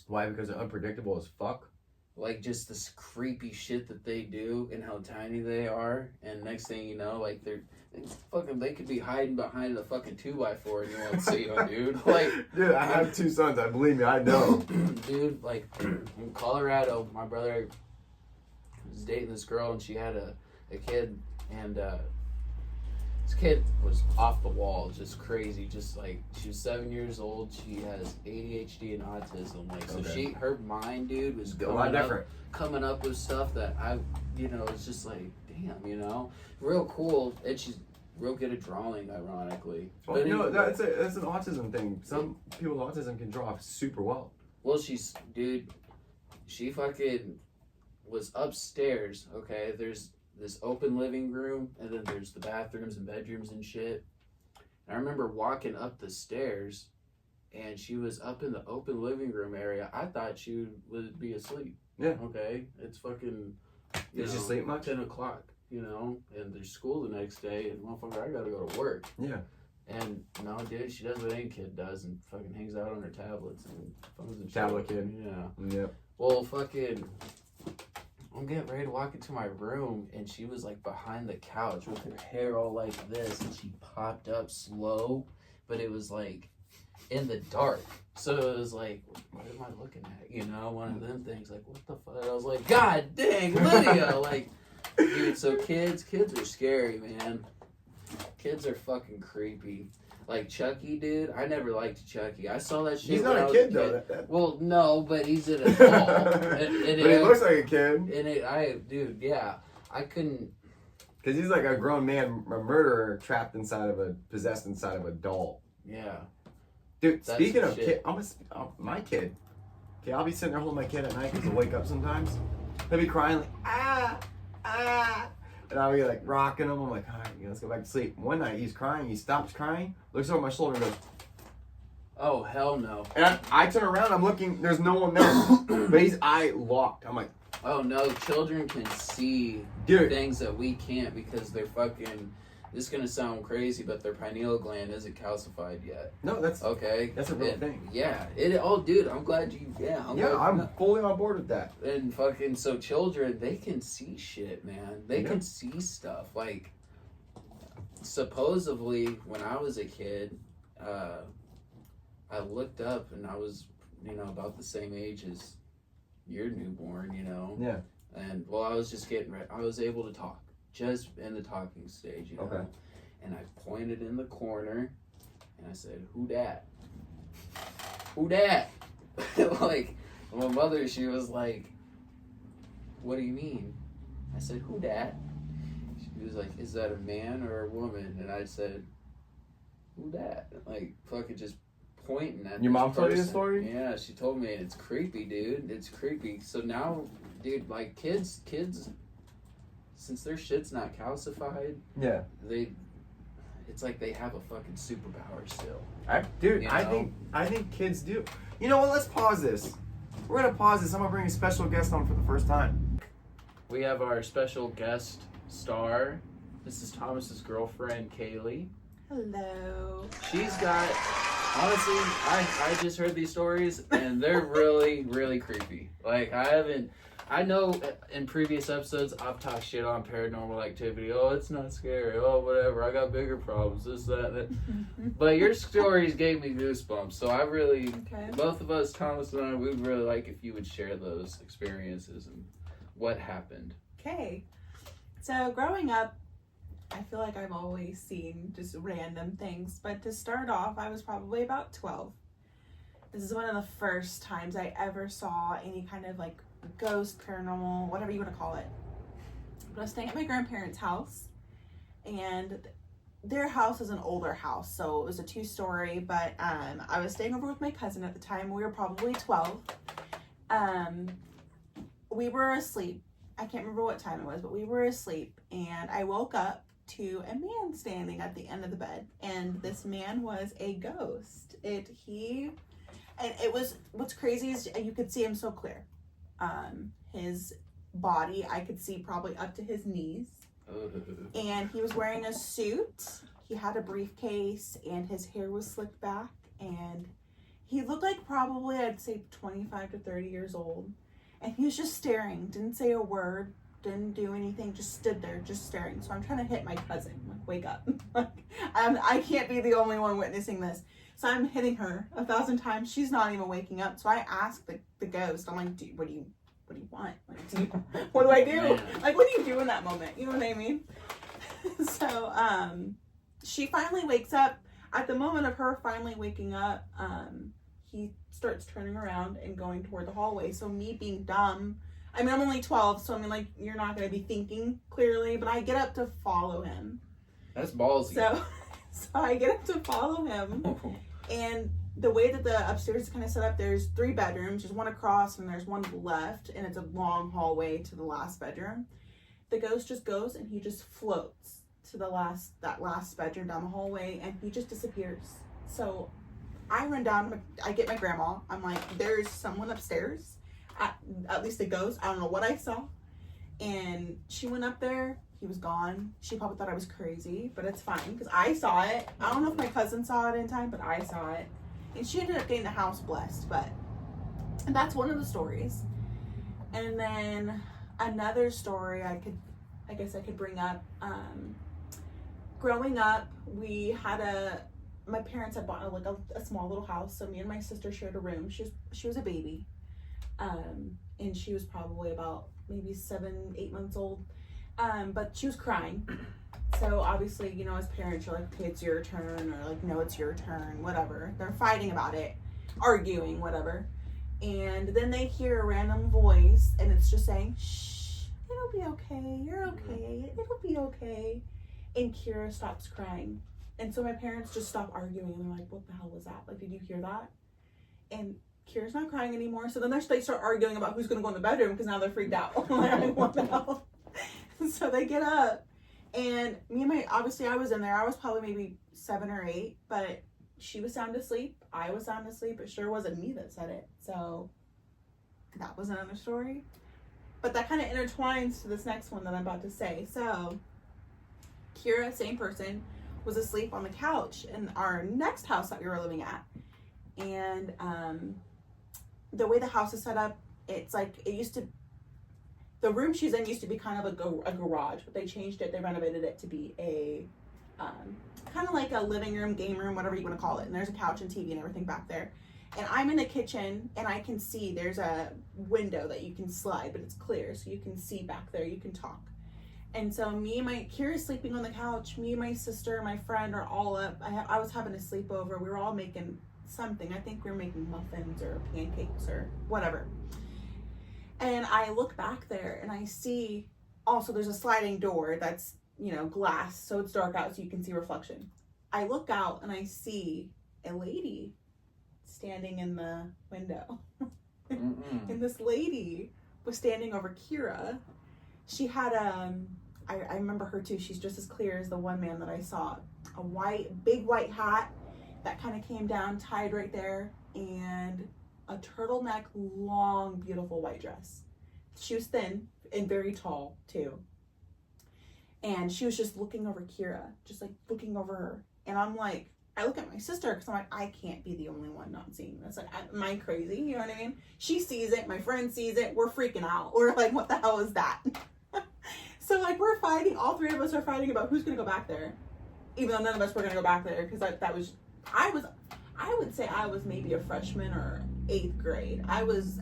Speaker 2: Why? Because they're unpredictable as fuck.
Speaker 1: Like just this creepy shit that they do and how tiny they are, and next thing you know, like they could be hiding behind a fucking 2x4 and you won't see them, dude. Like,
Speaker 2: dude, I have two sons. I believe me, I know.
Speaker 1: Dude, like in Colorado, my brother was dating this girl and she had a kid, and this kid was off the wall, just crazy. Just like, she was 7 years old. She has ADHD and autism. Like, so her mind, dude, was coming up with stuff that it's just like, damn, real cool. And she's real good at drawing, ironically.
Speaker 2: Well, that's an autism thing. Some people with autism can draw super well.
Speaker 1: Well, she fucking was upstairs. Okay, there's this open living room, and then there's the bathrooms and bedrooms and shit. And I remember walking up the stairs, and she was up in the open living room area. I thought she would be asleep.
Speaker 2: Yeah.
Speaker 1: Okay, it's fucking.
Speaker 2: Did she sleep much?
Speaker 1: 10 o'clock. And there's school the next day, and motherfucker, I gotta go to work.
Speaker 2: Yeah.
Speaker 1: And no, dude, she does what any kid does, and fucking hangs out on her tablets and phones and shit.
Speaker 2: Tablet kid.
Speaker 1: Yeah.
Speaker 2: Yep.
Speaker 1: Well, fucking. I'm getting ready to walk into my room, and she was like behind the couch with her hair all like this, and she popped up slow, but it was like in the dark. So it was like, what am I looking at? One of them things. Like, what the fuck? I was like, God dang, Lydia! Like, dude, so kids are scary, man. Kids are fucking creepy. Like Chucky, dude. I never liked Chucky. I saw that shit.
Speaker 2: He's not a kid, though.
Speaker 1: Well, no, but he's an adult.
Speaker 2: But he looks like a kid.
Speaker 1: Dude, yeah. I couldn't.
Speaker 2: Because he's like a grown man, a murderer possessed inside of a doll.
Speaker 1: Yeah.
Speaker 2: Dude,
Speaker 1: That's
Speaker 2: speaking
Speaker 1: some
Speaker 2: of
Speaker 1: shit.
Speaker 2: kid, my kid. Okay, I'll be sitting there holding my kid at night because he'll wake up sometimes. He'll be crying like, ah. And I'll be like rocking him. I'm like, all right, let's go back to sleep. One night he's crying. He stops crying, looks over my shoulder and goes,
Speaker 1: Oh, hell no.
Speaker 2: and I turn around, I'm looking, there's no one there. But his eye locked. I'm like,
Speaker 1: Oh, no. Children can see
Speaker 2: dude.
Speaker 1: things that we can't because they're fucking... This is going to sound crazy, but their pineal gland isn't calcified yet.
Speaker 2: No, that's
Speaker 1: Okay?
Speaker 2: a real thing.
Speaker 1: Yeah. Dude, I'm glad you... Yeah,
Speaker 2: I'm fully on board with that.
Speaker 1: And fucking... So children, they can see shit, man. They can see stuff. Like, supposedly, when I was a kid, I looked up and I was, about the same age as your newborn,
Speaker 2: Yeah.
Speaker 1: And, well, I was just getting ready. I was able to talk. Just in the talking stage,
Speaker 2: Okay.
Speaker 1: And I pointed in the corner, and I said, "Who dat? Who dat?" Like, my mother, she was like, "What do you mean?" I said, "Who dat?" She was like, "Is that a man or a woman?" And I said, "Who dat?" Like, fucking just pointing at
Speaker 2: Your
Speaker 1: this
Speaker 2: mom told you the
Speaker 1: person.
Speaker 2: story?
Speaker 1: Yeah, she told me, and it's creepy, dude. It's creepy. So now, dude, like, kids, since their shit's not calcified,
Speaker 2: Yeah.
Speaker 1: It's like they have a fucking superpower still.
Speaker 2: I think kids do. You know what? Let's pause this. We're gonna pause this. I'm gonna bring a special guest on for the first time.
Speaker 1: We have our special guest star. This is Thomas's girlfriend, Kaly.
Speaker 3: Hello.
Speaker 1: She's got, honestly, I just heard these stories and they're really, really creepy. Like, I know in previous episodes I've talked shit on paranormal activity. Oh, it's not scary. Oh, whatever. I got bigger problems. This, that. But your stories gave me goosebumps. So I really, both of us, Thomas and I, we would really like if you would share those experiences and what happened.
Speaker 3: Okay. So growing up, I feel like I've always seen just random things. But to start off, I was probably about 12. This is one of the first times I ever saw any kind of like ghost, paranormal, whatever you want to call it. But I was staying at my grandparents' house, and their house is an older house, so it was a 2-story, but I was staying over with my cousin at the time. We were probably 12. We were asleep. I can't remember what time it was, but we were asleep, and I woke up to a man standing at the end of the bed, and this man was a ghost. What's crazy is you could see him so clear. His body, I could see probably up to his knees. And he was wearing a suit. He had a briefcase, and his hair was slicked back. And he looked like probably, I'd say, 25 to 30 years old. And he was just staring, didn't say a word, didn't do anything, just stood there, just staring. So I'm trying to hit my cousin, like, wake up. I can't be the only one witnessing this. So I'm hitting her 1,000 times. She's not even waking up. So I asked the ghost, I'm like, what do you want? Like, what do I do? Like, what do you do in that moment? You know what I mean? So she finally wakes up. At the moment of her finally waking up, he starts turning around and going toward the hallway. So me being dumb, I mean, I'm only 12, so I mean, like, you're not going to be thinking clearly, but I get up to follow him.
Speaker 1: That's ballsy.
Speaker 3: So I get up to follow him, and the way that the upstairs is kind of set up, there's 3 bedrooms. There's one across and there's one to the left, and it's a long hallway to the last bedroom. The ghost just goes and he just floats to that last bedroom down the hallway, and he just disappears. So I run down, I get my grandma. I'm like, there's someone upstairs. At least a ghost. I don't know what I saw. And she went up there. He was gone. She probably thought I was crazy, but it's fine because I saw it. I don't know if my cousin saw it in time, but I saw it. And she ended up getting the house blessed, and that's one of the stories. And then another story I guess I could bring up. Growing up, my parents had bought a small little house, so me and my sister shared a room. She was a baby, and she was probably about maybe 7-8 months old, but she was crying. So obviously, you know, as parents, you're like, okay, it's your turn, or like, no, it's your turn, whatever. They're fighting about it, arguing, whatever. And then they hear a random voice, and it's just saying, shh, it'll be okay, you're okay, it'll be okay. And Kira stops crying. And so my parents just stopped arguing, and they're like, what the hell was that? Like, did you hear that? And Kira's not crying anymore. So then they start arguing about who's going to go in the bedroom because now they're freaked out. Like, what the hell? So they get up, and obviously I was in there. I was probably maybe 7 or 8, but she was sound asleep. I was sound asleep. It sure wasn't me that said it. So that was another story. But that kind of intertwines to this next one that I'm about to say. So Kira, same person, was asleep on the couch in our next house that we were living at. And the way the house is set up, it's like the room she's in used to be kind of a garage, but they changed it. They renovated it to be a kind of like a living room, game room, whatever you want to call it. And there's a couch and TV and everything back there. And I'm in the kitchen, and I can see there's a window that you can slide, but it's clear, so you can see back there. You can talk. And so Kira's sleeping on the couch. Me and my sister and my friend are all up. I was having a sleepover. We were all making something. I think we were making muffins or pancakes or whatever. And I look back there, and I see also there's a sliding door that's, glass, so it's dark out, so you can see reflection. I look out, and I see a lady standing in the window. And this lady was standing over Kira. She had I remember her too. She's just as clear as the one man that I saw. A big white hat that kind of came down, tied right there, and a turtleneck, long, beautiful white dress. She was thin and very tall too. And she was just looking over Kira, just like looking over her. And I'm like, I look at my sister because I'm like, I can't be the only one not seeing this. Like, am I crazy? You know what I mean? She sees it. My friend sees it. We're freaking out. We're like, what the hell is that? So, like, we're fighting. All three of us are fighting about who's going to go back there. Even though none of us were going to go back there. Because I would say I was maybe a freshman or 8th grade. I was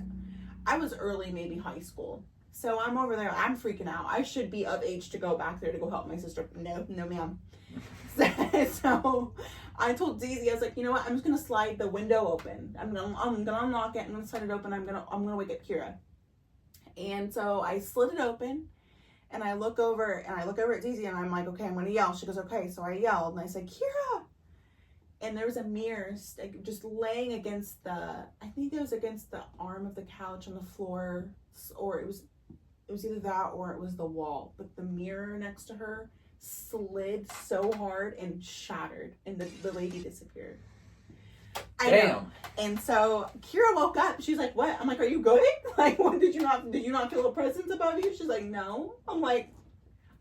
Speaker 3: early, maybe high school. So I'm over there. I'm freaking out. I should be of age to go back there to go help my sister. No, ma'am. So I told Zizi, I was like, you know what? I'm just gonna slide the window open. I'm gonna unlock it. I'm gonna slide it open. I'm gonna wake up Kira. And so I slid it open, and I look over at Zizi, and I'm like, okay, I'm gonna yell. She goes, okay. So I yelled, and I said, Kira. And there was a mirror just laying against I think it was against the arm of the couch on the floor, or it was either that or it was the wall. But the mirror next to her slid so hard and shattered, and the lady disappeared. I know. And so Kira woke up. She's like, what? I'm like, are you good? Like, what, did you not feel a presence above you? She's like, no. I'm like,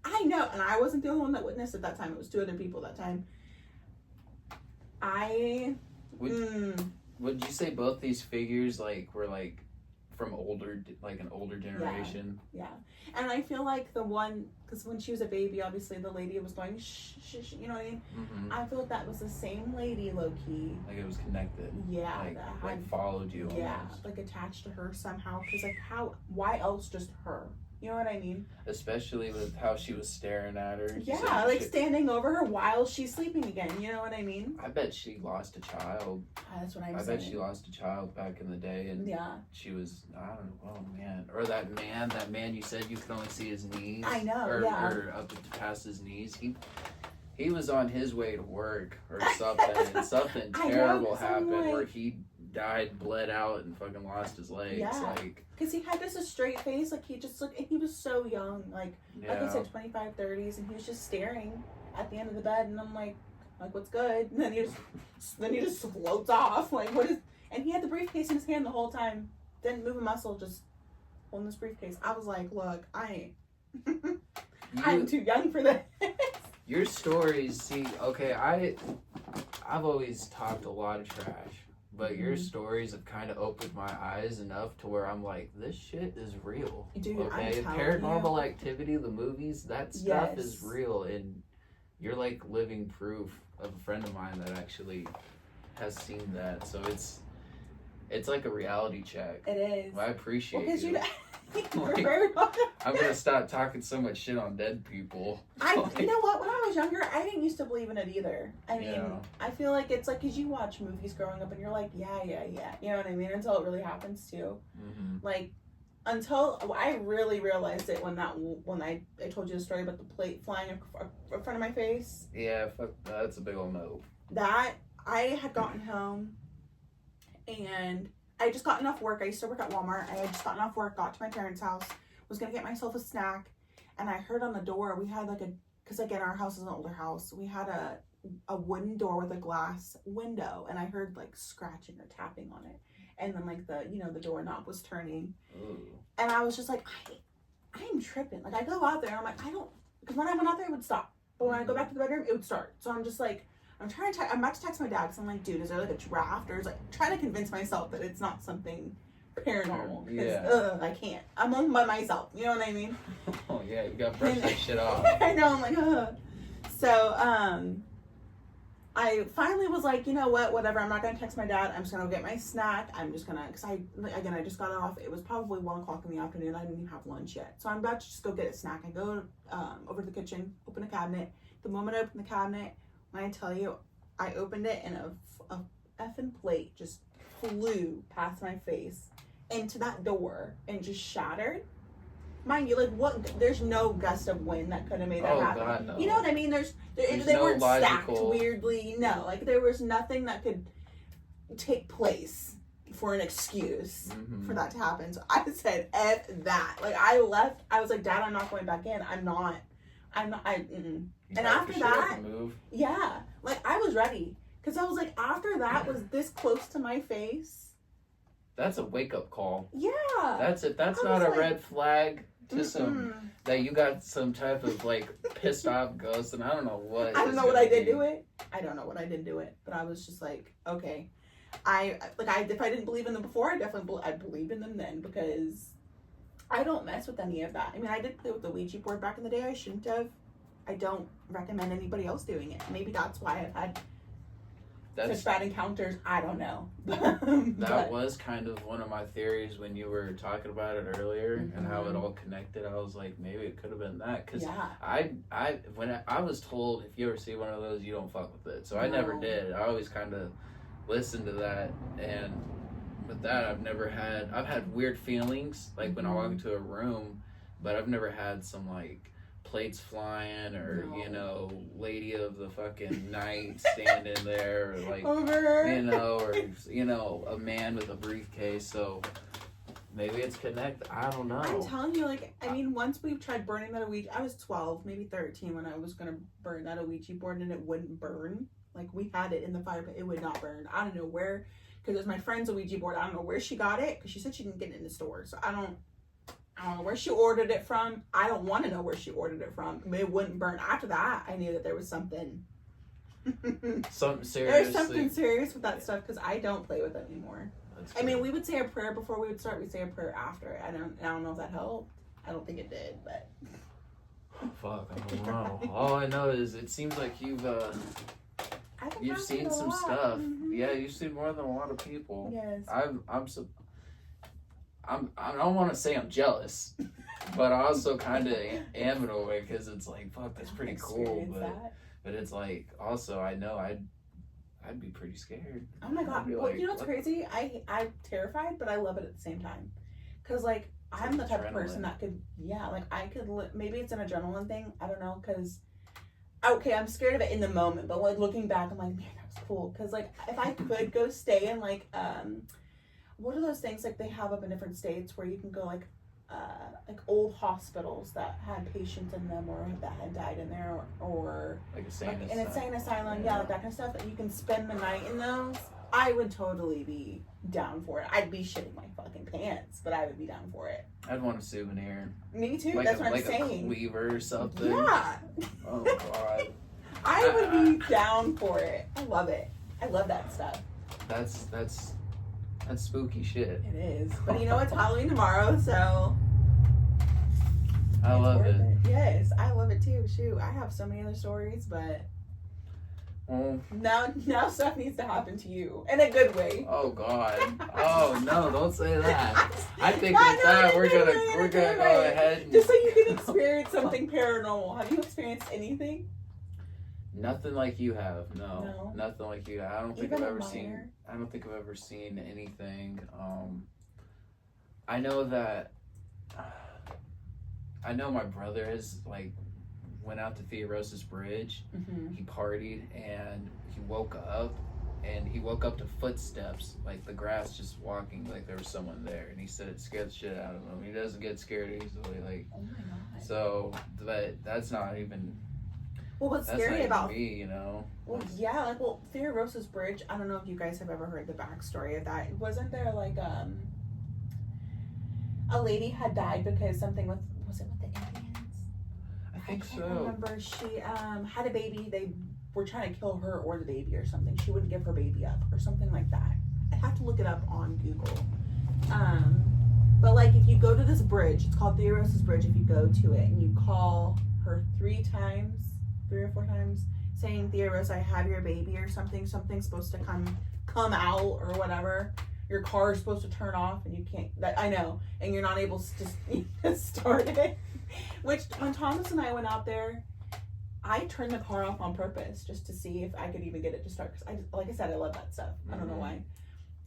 Speaker 3: I know. And I wasn't the only one that witnessed it that time. It was 2 other people that time.
Speaker 1: Would you say both these figures were from an older generation?
Speaker 3: Yeah. And I feel like the one, because when she was a baby, obviously the lady was going shh, shh, shh, you know what I mean?
Speaker 1: Mm-hmm.
Speaker 3: I feel like that was the same lady, low key.
Speaker 1: Like it was connected.
Speaker 3: Yeah.
Speaker 1: Like followed you.
Speaker 3: Yeah,
Speaker 1: almost.
Speaker 3: like attached to her somehow. Because why else just her? You know what I mean?
Speaker 1: Especially with how she was staring at her.
Speaker 3: Yeah, like standing over her while she's sleeping again. You know what I mean?
Speaker 1: I bet she lost a child.
Speaker 3: That's what I'm saying.
Speaker 1: I bet she lost a child back in the day, and she was, I don't know, oh man. Or that man you said you could only see his knees.
Speaker 3: I know,
Speaker 1: or up to past his knees. He was on his way to work or something, and something terrible happened where he died, bled out, and fucking lost his legs.
Speaker 3: Yeah. Because he had just a straight face, like he just looked, and he was so young, like I said, 25, 30s, and he was just staring at the end of the bed, and I'm like what's good? And then he just floats off, like what is? And he had the briefcase in his hand the whole time, didn't move a muscle, just holding this briefcase. I was like, look, I'm too young for this.
Speaker 1: Your stories, see, okay, I've always talked a lot of trash. But your stories have kind of opened my eyes enough to where I'm like, this shit is real.
Speaker 3: Dude,
Speaker 1: okay, Paranormal Activity, the movies, that stuff is real, and you're like living proof of a friend of mine that actually has seen that. So it's like a reality check.
Speaker 3: It is.
Speaker 1: Well, I appreciate you.
Speaker 3: Very welcome.
Speaker 1: I'm gonna stop talking so much shit on dead people.
Speaker 3: You know what? When I was younger, I didn't used to believe in it either. I mean, I feel like it's like, because you watch movies growing up and you're like, yeah. You know what I mean? Until it really happens too.
Speaker 1: Mm-hmm.
Speaker 3: Like, until I really realized it when I told you the story about the plate flying in front of my face.
Speaker 1: Yeah, fuck, that's a big old no.
Speaker 3: That I had gotten home and I just gotten off work. I used to work at Walmart. I had just gotten off work, got to my parents' house, was gonna get myself a snack, and I heard on the door, we had like because again, our house is an older house, we had a wooden door with a glass window, and I heard like scratching or tapping on it, and then like the doorknob was turning.
Speaker 1: Ooh.
Speaker 3: And I was just like, I'm tripping. Like I go out there, I'm like, I don't, because when I went out there, it would stop, but when I go back to the bedroom, it would start. So I'm just like, I'm about to text my dad, because I'm like, dude, is there like a draft, or is like trying to convince myself that it's not something paranormal, because I can't. I'm on by myself, you know what I mean?
Speaker 1: Oh yeah, you gotta brush that shit off.
Speaker 3: I know, I'm like, ugh. So I finally was like, you know what, whatever, I'm not gonna text my dad, I'm just gonna go get my snack. I'm just gonna, because I just got off, it was probably 1 o'clock in the afternoon, I didn't even have lunch yet, so I'm about to just go get a snack. I go over to the kitchen, open a cabinet. The moment I open the cabinet, when I tell you, I opened it and a effing plate just flew past my face into that door and just shattered. Mind you, like there's no gust of wind that could have made that happen.
Speaker 1: God, no.
Speaker 3: You know what I mean? They
Speaker 1: no
Speaker 3: weren't stacked
Speaker 1: logical...
Speaker 3: weirdly. No, like there was nothing that could take place for an excuse for that to happen. So I said, F that. Like I left. I was like, Dad, I'm not going back in. I'm not. And after that, yeah, like I was ready, because I was like, after that was this close to my face.
Speaker 1: That's a wake up call.
Speaker 3: Yeah.
Speaker 1: That's it. That's not a red flag to some that you got some type of like pissed off ghost, and I don't know what.
Speaker 3: I don't know what I did to it. I don't know what I did to it, but I was just like, okay, if I didn't believe in them before, I believe in them then, because I don't mess with any of that. I mean, I did play with the Ouija board back in the day. I shouldn't have. I don't recommend anybody else doing it. Maybe that's why I've had such bad encounters. I don't know.
Speaker 1: That was kind of one of my theories when you were talking about it earlier, and how it all connected. I was like, maybe it could have been that, because when I was told, if you ever see one of those, you don't fuck with it. So I never did. I always kind of listened to that, and with that, I've had weird feelings, like when I walk into a room, but I've never had some like plates flying, or lady of the fucking night standing there, or like a man with a briefcase. So maybe it's connected. I don't know.
Speaker 3: I'm telling you, like, I mean, once we tried burning that Ouija, I was 12, maybe 13 when I was gonna burn that Ouija board, and it wouldn't burn. Like, we had it in the fire, but it would not burn. I don't know where, because it was my friend's Ouija board. I don't know where she got it, because she said she didn't get it in the store. So I don't know where she ordered it from. I don't want to know where she ordered it from. It wouldn't burn. After that, I knew that there was something.
Speaker 1: Something serious.
Speaker 3: There's something serious with that stuff, because I don't play with it anymore. I mean, we would say a prayer before we would start. We'd say a prayer after. I don't know if that helped. I don't think it did, but.
Speaker 1: Fuck, I don't know. All I know is it seems like you've seen some stuff. Yeah, you've seen more than a lot of people.
Speaker 3: Yes.
Speaker 1: I don't want to say I'm jealous, but I also kind of am in a way, because it's like, fuck, that's pretty cool. But it's like, also, I know I'd be pretty scared.
Speaker 3: Oh my God. Well, you know what's crazy? I'm terrified, but I love it at the same time. Because, like, I'm the type of person that could, maybe it's an adrenaline thing. I don't know, because, okay, I'm scared of it in the moment, but like looking back, I'm like, man, that was cool. Because, like, if I could go stay in, like, what are those things like they have up in different states where you can go like old hospitals that had patients in them, or that had died in there, or
Speaker 1: like an
Speaker 3: insane asylum, like that kind of stuff, that you can spend the night in those. I would totally be down for it. I'd be shitting my fucking pants, but I would be down for it.
Speaker 1: I'd want a souvenir.
Speaker 3: Me too. Like that's what I'm saying.
Speaker 1: Like a cleaver or something.
Speaker 3: Yeah.
Speaker 1: Oh God.
Speaker 3: I would be down for it. I love it. I love that stuff.
Speaker 1: That's spooky shit.
Speaker 3: It is. But you know, it's Halloween tomorrow, so
Speaker 1: I love it.
Speaker 3: Yes, I love it too. Shoot, I have so many other stories, but now stuff needs to happen to you in a good way.
Speaker 1: Oh God. Oh no, don't say that. I think we're gonna go ahead
Speaker 3: just so you can experience something paranormal. Have you experienced anything?
Speaker 1: Nothing like you have. No. Nothing like you have. I don't think I've ever seen anything. I know that I know my brother is like went out to Theodoros Bridge.
Speaker 3: Mm-hmm.
Speaker 1: He partied and he woke up to footsteps, like the grass just walking, like there was someone there, and he said it scared the shit out of him. He doesn't get scared easily, like.
Speaker 3: Oh my god.
Speaker 1: So, but that's not even.
Speaker 3: Well, what's
Speaker 1: That's
Speaker 3: scary
Speaker 1: not
Speaker 3: about
Speaker 1: even me, you know.
Speaker 3: Well, yeah, like, well, Theodoros Bridge, I don't know if you guys have ever heard the backstory of that. Wasn't there, like, a lady had died because something with, was it with the Indians?
Speaker 1: I think
Speaker 3: can't
Speaker 1: so.
Speaker 3: remember. She, had a baby. They were trying to kill her or the baby or something. She wouldn't give her baby up or something like that. I have to look it up on Google. But, like, if you go to this bridge, it's called Theodoros Bridge. If you go to it and you call her 3 or 4 times, saying, Theodoros, I have your baby or something. Something's supposed to come out or whatever. Your car is supposed to turn off and you can't. I know. And you're not able to just start it. Which, when Thomas and I went out there, I turned the car off on purpose just to see if I could even get it to start. Because, like I said, I love that stuff. I don't know why.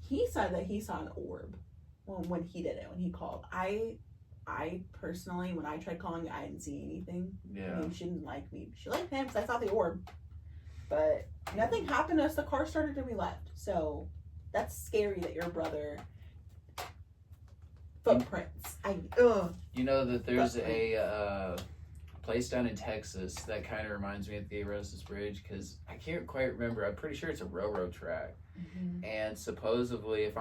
Speaker 3: He said that he saw an orb when he did it, when he called. I personally, when I tried calling, I didn't see anything.
Speaker 1: Yeah.
Speaker 3: I mean, she didn't like me. She liked him because I saw the orb. But nothing happened to us. The car started and we left. So that's scary that your brother footprints.
Speaker 1: You know that there's a place down in Texas that kind of reminds me of Theodoros Bridge, because I can't quite remember. I'm pretty sure it's a railroad track.
Speaker 3: Mm-hmm.
Speaker 1: And supposedly,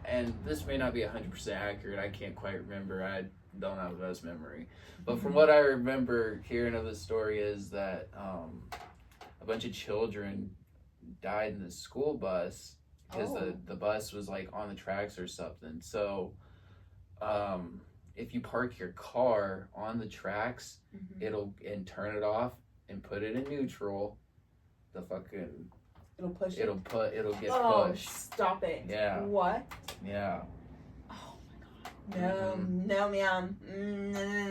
Speaker 1: and this may not be 100% accurate, I can't quite remember, I don't have the best memory, but from what I remember hearing of the story is that a bunch of children died in the school bus because the bus was like on the tracks or something. So if you park your car on the tracks, and turn it off and put it in neutral, the fucking
Speaker 3: It'll push
Speaker 1: it'll get
Speaker 3: Oh,
Speaker 1: pushed.
Speaker 3: stop it.
Speaker 1: Yeah.
Speaker 3: What?
Speaker 1: Yeah.
Speaker 3: Oh my god. No, ma'am.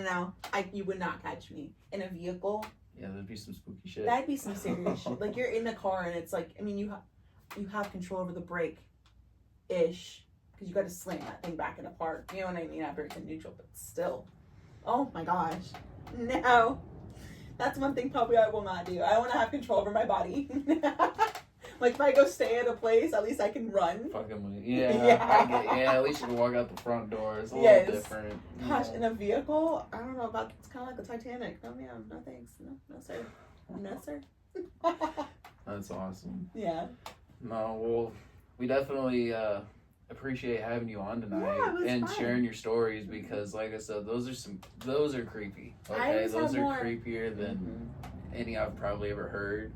Speaker 3: No. You would not catch me in a vehicle.
Speaker 1: Yeah, there'd be some spooky shit.
Speaker 3: That'd be some serious shit. Like, you're in the car and it's like, I mean, you have control over the brake ish, because you got to slam that thing back in the park. You know what I mean? After it's in neutral, but still. Oh my gosh. No. That's one thing probably I will not do. I want to have control over my body. Like, if I go stay at a place, at least I can run.
Speaker 1: Fucking yeah. At least you can walk out the front door. It's a little different.
Speaker 3: Gosh, in a vehicle, I don't know about. It's kind of like the Titanic. No, ma'am. No thanks. No, sir. No, sir.
Speaker 1: That's awesome.
Speaker 3: Yeah.
Speaker 1: No, well, we definitely appreciate having you on tonight and
Speaker 3: fun.
Speaker 1: sharing your stories, because, like I said, those are creepy. Okay, those are creepier than any I've probably ever heard.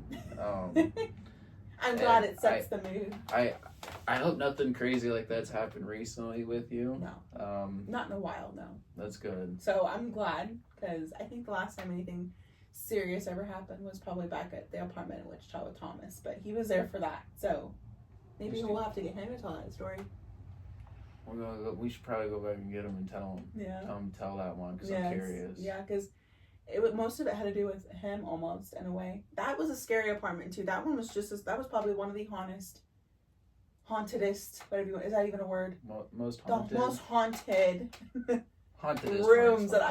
Speaker 3: I'm glad it sets the mood.
Speaker 1: I hope nothing crazy like that's happened recently with you.
Speaker 3: No. Not in a while, no.
Speaker 1: That's good.
Speaker 3: So I'm glad, because I think the last time anything serious ever happened was probably back at the apartment in Wichita with Thomas, but he was there for that. So maybe we'll have to get him to tell that story.
Speaker 1: We should probably go back and get him and tell him.
Speaker 3: Yeah.
Speaker 1: Tell that one, because I'm curious.
Speaker 3: Yeah, because most of it had to do with him, almost, in a way. That was a scary apartment too. That one was that was probably one of the hauntedest, whatever you want. Is that even a word?
Speaker 1: Most haunted.
Speaker 3: The most haunted
Speaker 1: rooms
Speaker 3: that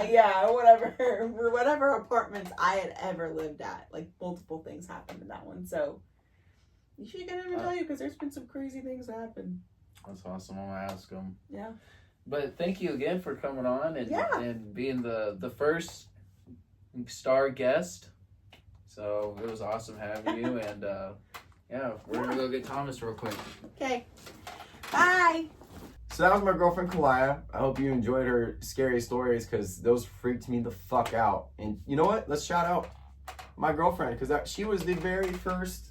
Speaker 3: whatever apartments I had ever lived at. Like, multiple things happened in that one. So you should get him to tell you, because there's been some crazy things that happen.
Speaker 1: That's awesome. I'm gonna ask him.
Speaker 3: Yeah.
Speaker 1: But thank you again for coming on and being the first star guest. So it was awesome having you, and we're gonna go get Thomas real quick.
Speaker 3: Okay. Bye.
Speaker 2: So that was my girlfriend Kaly. I hope you enjoyed her scary stories, because those freaked me the fuck out. And you know what? Let's shout out my girlfriend, because she was the very first,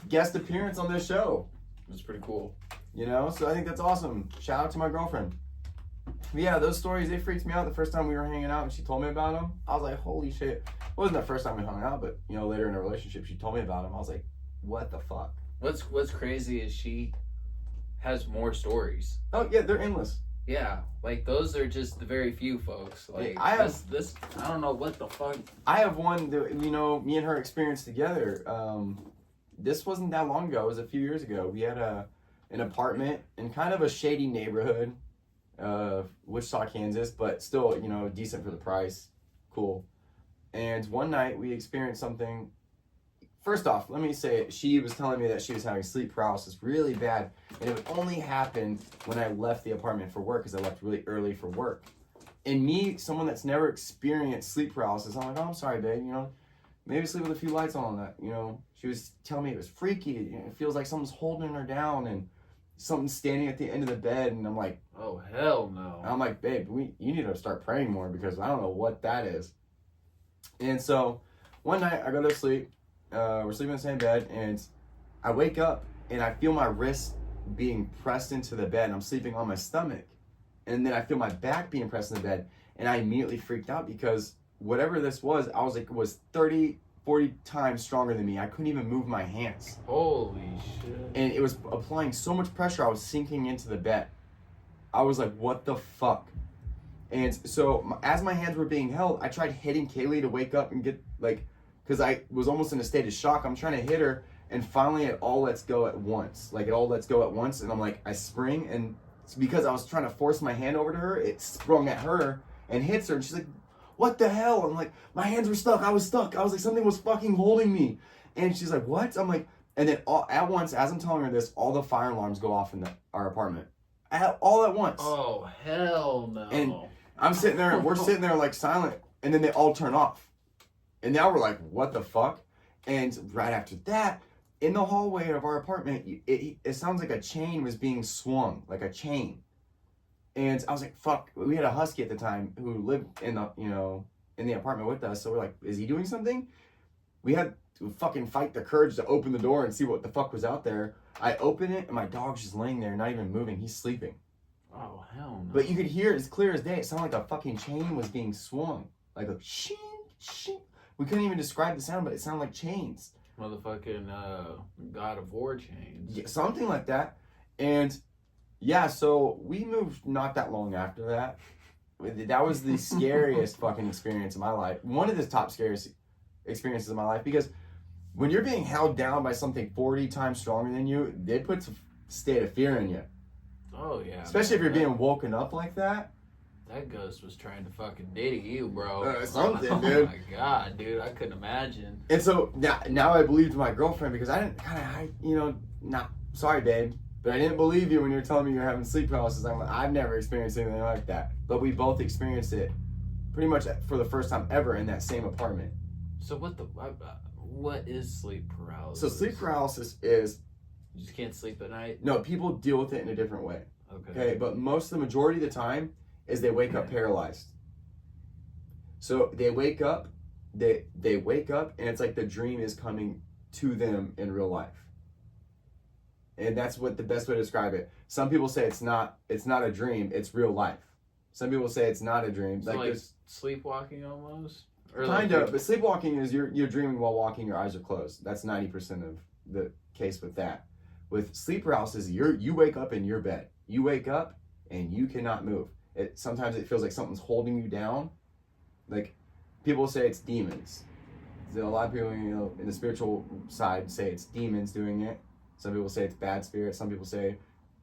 Speaker 2: guest appearance on this show.
Speaker 1: It was pretty cool.
Speaker 2: So I think that's awesome. Shout out to my girlfriend. But yeah, those stories, they freaked me out the first time we were hanging out and she told me about them. I was like, holy shit. It wasn't the first time we hung out, but, later in a relationship, she told me about them. I was like, what the fuck?
Speaker 1: What's crazy is she has more stories.
Speaker 2: Oh, yeah, they're endless.
Speaker 1: Yeah, like, those are just the very few, folks. Like, I don't know what the fuck.
Speaker 2: I have one that, me and her experienced together. This wasn't that long ago. It was a few years ago. We had an apartment in kind of a shady neighborhood. Wichita, Kansas, but still, you know, decent for the price. Cool. And one night we experienced something. First off, let me say, she was telling me that she was having sleep paralysis really bad, and it would only happen when I left the apartment for work, because I left really early for work. And me, someone that's never experienced sleep paralysis, I'm like, oh, I'm sorry, babe, you know, maybe sleep with a few lights on that, you know. She was telling me it was freaky, you know, it feels like someone's holding her down, and something's standing at the end of the bed, and I'm like,
Speaker 1: oh, hell no.
Speaker 2: I'm like, babe, you need to start praying more, because I don't know what that is. And so, one night, I go to sleep, we're sleeping in the same bed, and I wake up and I feel my wrist being pressed into the bed, and I'm sleeping on my stomach. And then I feel my back being pressed in the bed, and I immediately freaked out, because whatever this was, I was like, it was 30, 40 times stronger than me. I couldn't even move my hands.
Speaker 1: Holy shit.
Speaker 2: And it was applying so much pressure, I was sinking into the bed. I was like, what the fuck? And so as my hands were being held, I tried hitting Kaly to wake up and get, like, because I was almost in a state of shock. I'm trying to hit her, and finally it all lets go at once. Like, it all lets go at once, and I'm like, I spring, and it's because I was trying to force my hand over to her, it sprung at her and hits her, and she's like, what the hell? I'm like, my hands were stuck. I was stuck. I was like, something was fucking holding me. And she's like, what? I'm like, and then all, at once, as I'm telling her this, all the fire alarms go off in our apartment. All at once.
Speaker 1: Oh, hell no.
Speaker 2: And I'm sitting there, we're sitting there like silent, and then they all turn off. And now we're like, what the fuck? And right after that, in the hallway of our apartment, it sounds like a chain was being swung, like a chain. And I was like, fuck. We had a husky at the time who lived in the, you know, in the apartment with us. So we're like, is he doing something? We had to fucking fight the courage to open the door and see what the fuck was out there. I open it, and my dog's just laying there, not even moving. He's sleeping.
Speaker 1: Oh, hell no.
Speaker 2: But you could hear it as clear as day. It sounded like a fucking chain was being swung. Like a shing, shing. We couldn't even describe the sound, but it sounded like chains.
Speaker 1: Motherfucking God of War chains.
Speaker 2: Yeah, something like that. And yeah, so we moved not that long after that. That was the scariest fucking experience of my life. One of the top scariest experiences of my life, because when you're being held down by something 40 times stronger than you, it puts a state of fear in you.
Speaker 1: Oh, yeah.
Speaker 2: Especially if you're being woken up like that.
Speaker 1: That ghost was trying to fucking diddy you, bro.
Speaker 2: Something,
Speaker 1: oh,
Speaker 2: dude.
Speaker 1: Oh my god, dude, I couldn't imagine.
Speaker 2: And so now I believed my girlfriend, because I didn't sorry, babe, but I didn't believe you when you're telling me you're having sleep paralysis. I've never experienced anything like that. But we both experienced it pretty much for the first time ever in that same apartment.
Speaker 1: So what is sleep paralysis?
Speaker 2: So sleep paralysis is,
Speaker 1: you just can't sleep at night?
Speaker 2: no, people deal with it in a different way. Okay, but the majority of the time is they wake up paralyzed. So they wake up, they wake up, and it's like the dream is coming to them in real life. And that's what the best way to describe it. Some people say it's not a dream, it's real life. Some people say it's not a dream.
Speaker 1: So like sleepwalking almost? Or
Speaker 2: kind of, but sleepwalking is you're dreaming while walking, your eyes are closed. That's 90% of the case with that. With sleep paralysis, you wake up in your bed. You wake up and you cannot move. Sometimes it feels like something's holding you down. Like, people say it's demons. So a lot of people, you know, in the spiritual side say it's demons doing it. Some people say it's bad spirits. Some people say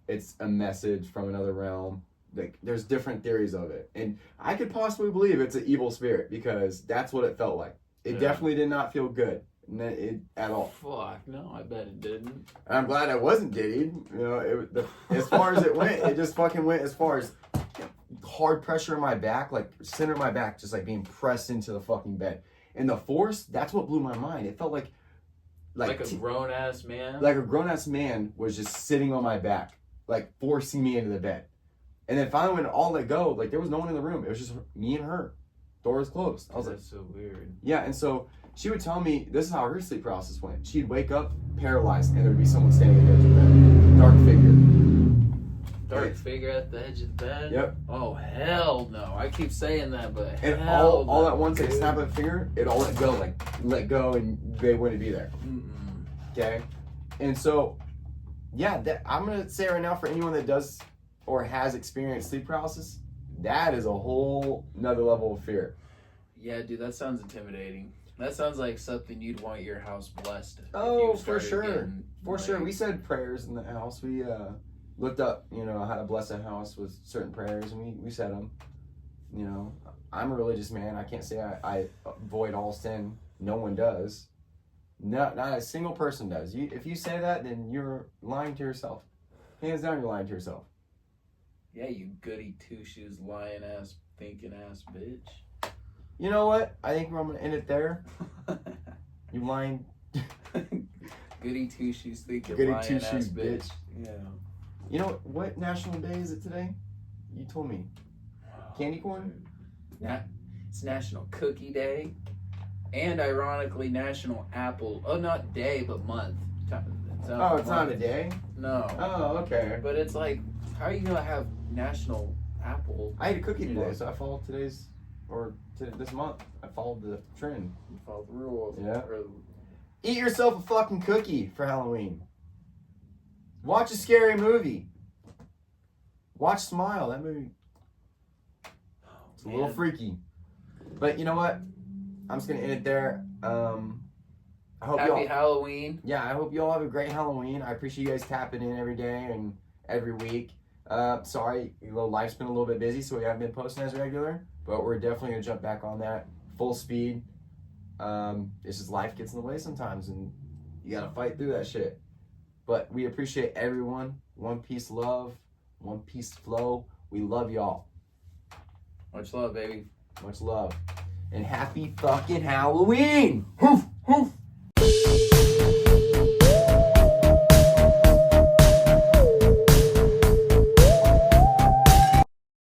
Speaker 2: it's a message from another realm. Like, there's different theories of it. And I could possibly believe it's an evil spirit, because that's what it felt like. It definitely did not feel good at all.
Speaker 1: Fuck, no, I bet it didn't.
Speaker 2: And I'm glad I wasn't diddied. You know, as far as it went, it just fucking went as far as hard pressure in my back, like center of my back, just like being pressed into the fucking bed. And the force, that's what blew my mind. It felt like
Speaker 1: a grown-ass man?
Speaker 2: Like a grown-ass man was just sitting on my back, like forcing me into the bed. And then finally when all let go, like there was no one in the room. It was just me and her. Door was closed. I was
Speaker 1: That's so weird.
Speaker 2: Yeah, and so she would tell me, this is how her sleep paralysis went. She'd wake up paralyzed, and there'd be someone standing at the edge of the bed. Dark figure.
Speaker 1: Dark figure at the edge of the bed?
Speaker 2: Yep.
Speaker 1: Oh, hell no. I keep saying that, but
Speaker 2: And
Speaker 1: hell
Speaker 2: all
Speaker 1: no,
Speaker 2: at once, they
Speaker 1: dude.
Speaker 2: snap a finger, it all let go, and they wouldn't be there.
Speaker 1: Mm-mm.
Speaker 2: Okay? And so, yeah, I'm going to say right now, for anyone that does or has experienced sleep paralysis, that is a whole nother level of fear.
Speaker 1: Yeah, dude, that sounds intimidating. That sounds like something you'd want your house blessed.
Speaker 2: Oh,
Speaker 1: if you
Speaker 2: for
Speaker 1: started
Speaker 2: sure.
Speaker 1: getting,
Speaker 2: For sure. We said prayers in the house. We looked up, you know, how to bless a house with certain prayers, and we said them. You know, I'm a religious man. I can't say I avoid all sin. No one does. Not a single person does. If you say that, then you're lying to yourself. Hands down, you're lying to yourself.
Speaker 1: Yeah, you goody two-shoes, lying ass, thinking ass bitch.
Speaker 2: You know what? I think I'm gonna end it there. You lying.
Speaker 1: Goody two-shoes, thinking
Speaker 2: Goody
Speaker 1: lying
Speaker 2: two-shoes,
Speaker 1: ass bitch.
Speaker 2: bitch.
Speaker 1: Yeah.
Speaker 2: You know what national day is it today? You told me. Candy corn?
Speaker 1: It's National Cookie Day. And ironically, National Apple. Oh, not day, but month.
Speaker 2: It's not a day?
Speaker 1: No.
Speaker 2: Oh, okay.
Speaker 1: But it's like, how are you going to have National Apple?
Speaker 2: I ate a cookie today, so I followed this month. I followed the trend.
Speaker 1: You follow the rules.
Speaker 2: Yeah. Eat yourself a fucking cookie for Halloween. Watch a scary movie. Watch Smile. That movie. It's a little freaky. But you know what? I'm just gonna end it there. I hope
Speaker 1: Happy Halloween.
Speaker 2: Yeah, I hope you all have a great Halloween. I appreciate you guys tapping in every day and every week. Sorry, life's been a little bit busy, so we haven't been posting as regular. But we're definitely gonna jump back on that full speed. It's just life gets in the way sometimes, and you gotta fight through that shit. But we appreciate everyone. One piece love, one piece flow. We love y'all.
Speaker 1: Much love, baby.
Speaker 2: Much love. And happy fucking Halloween! Hoof, hoof.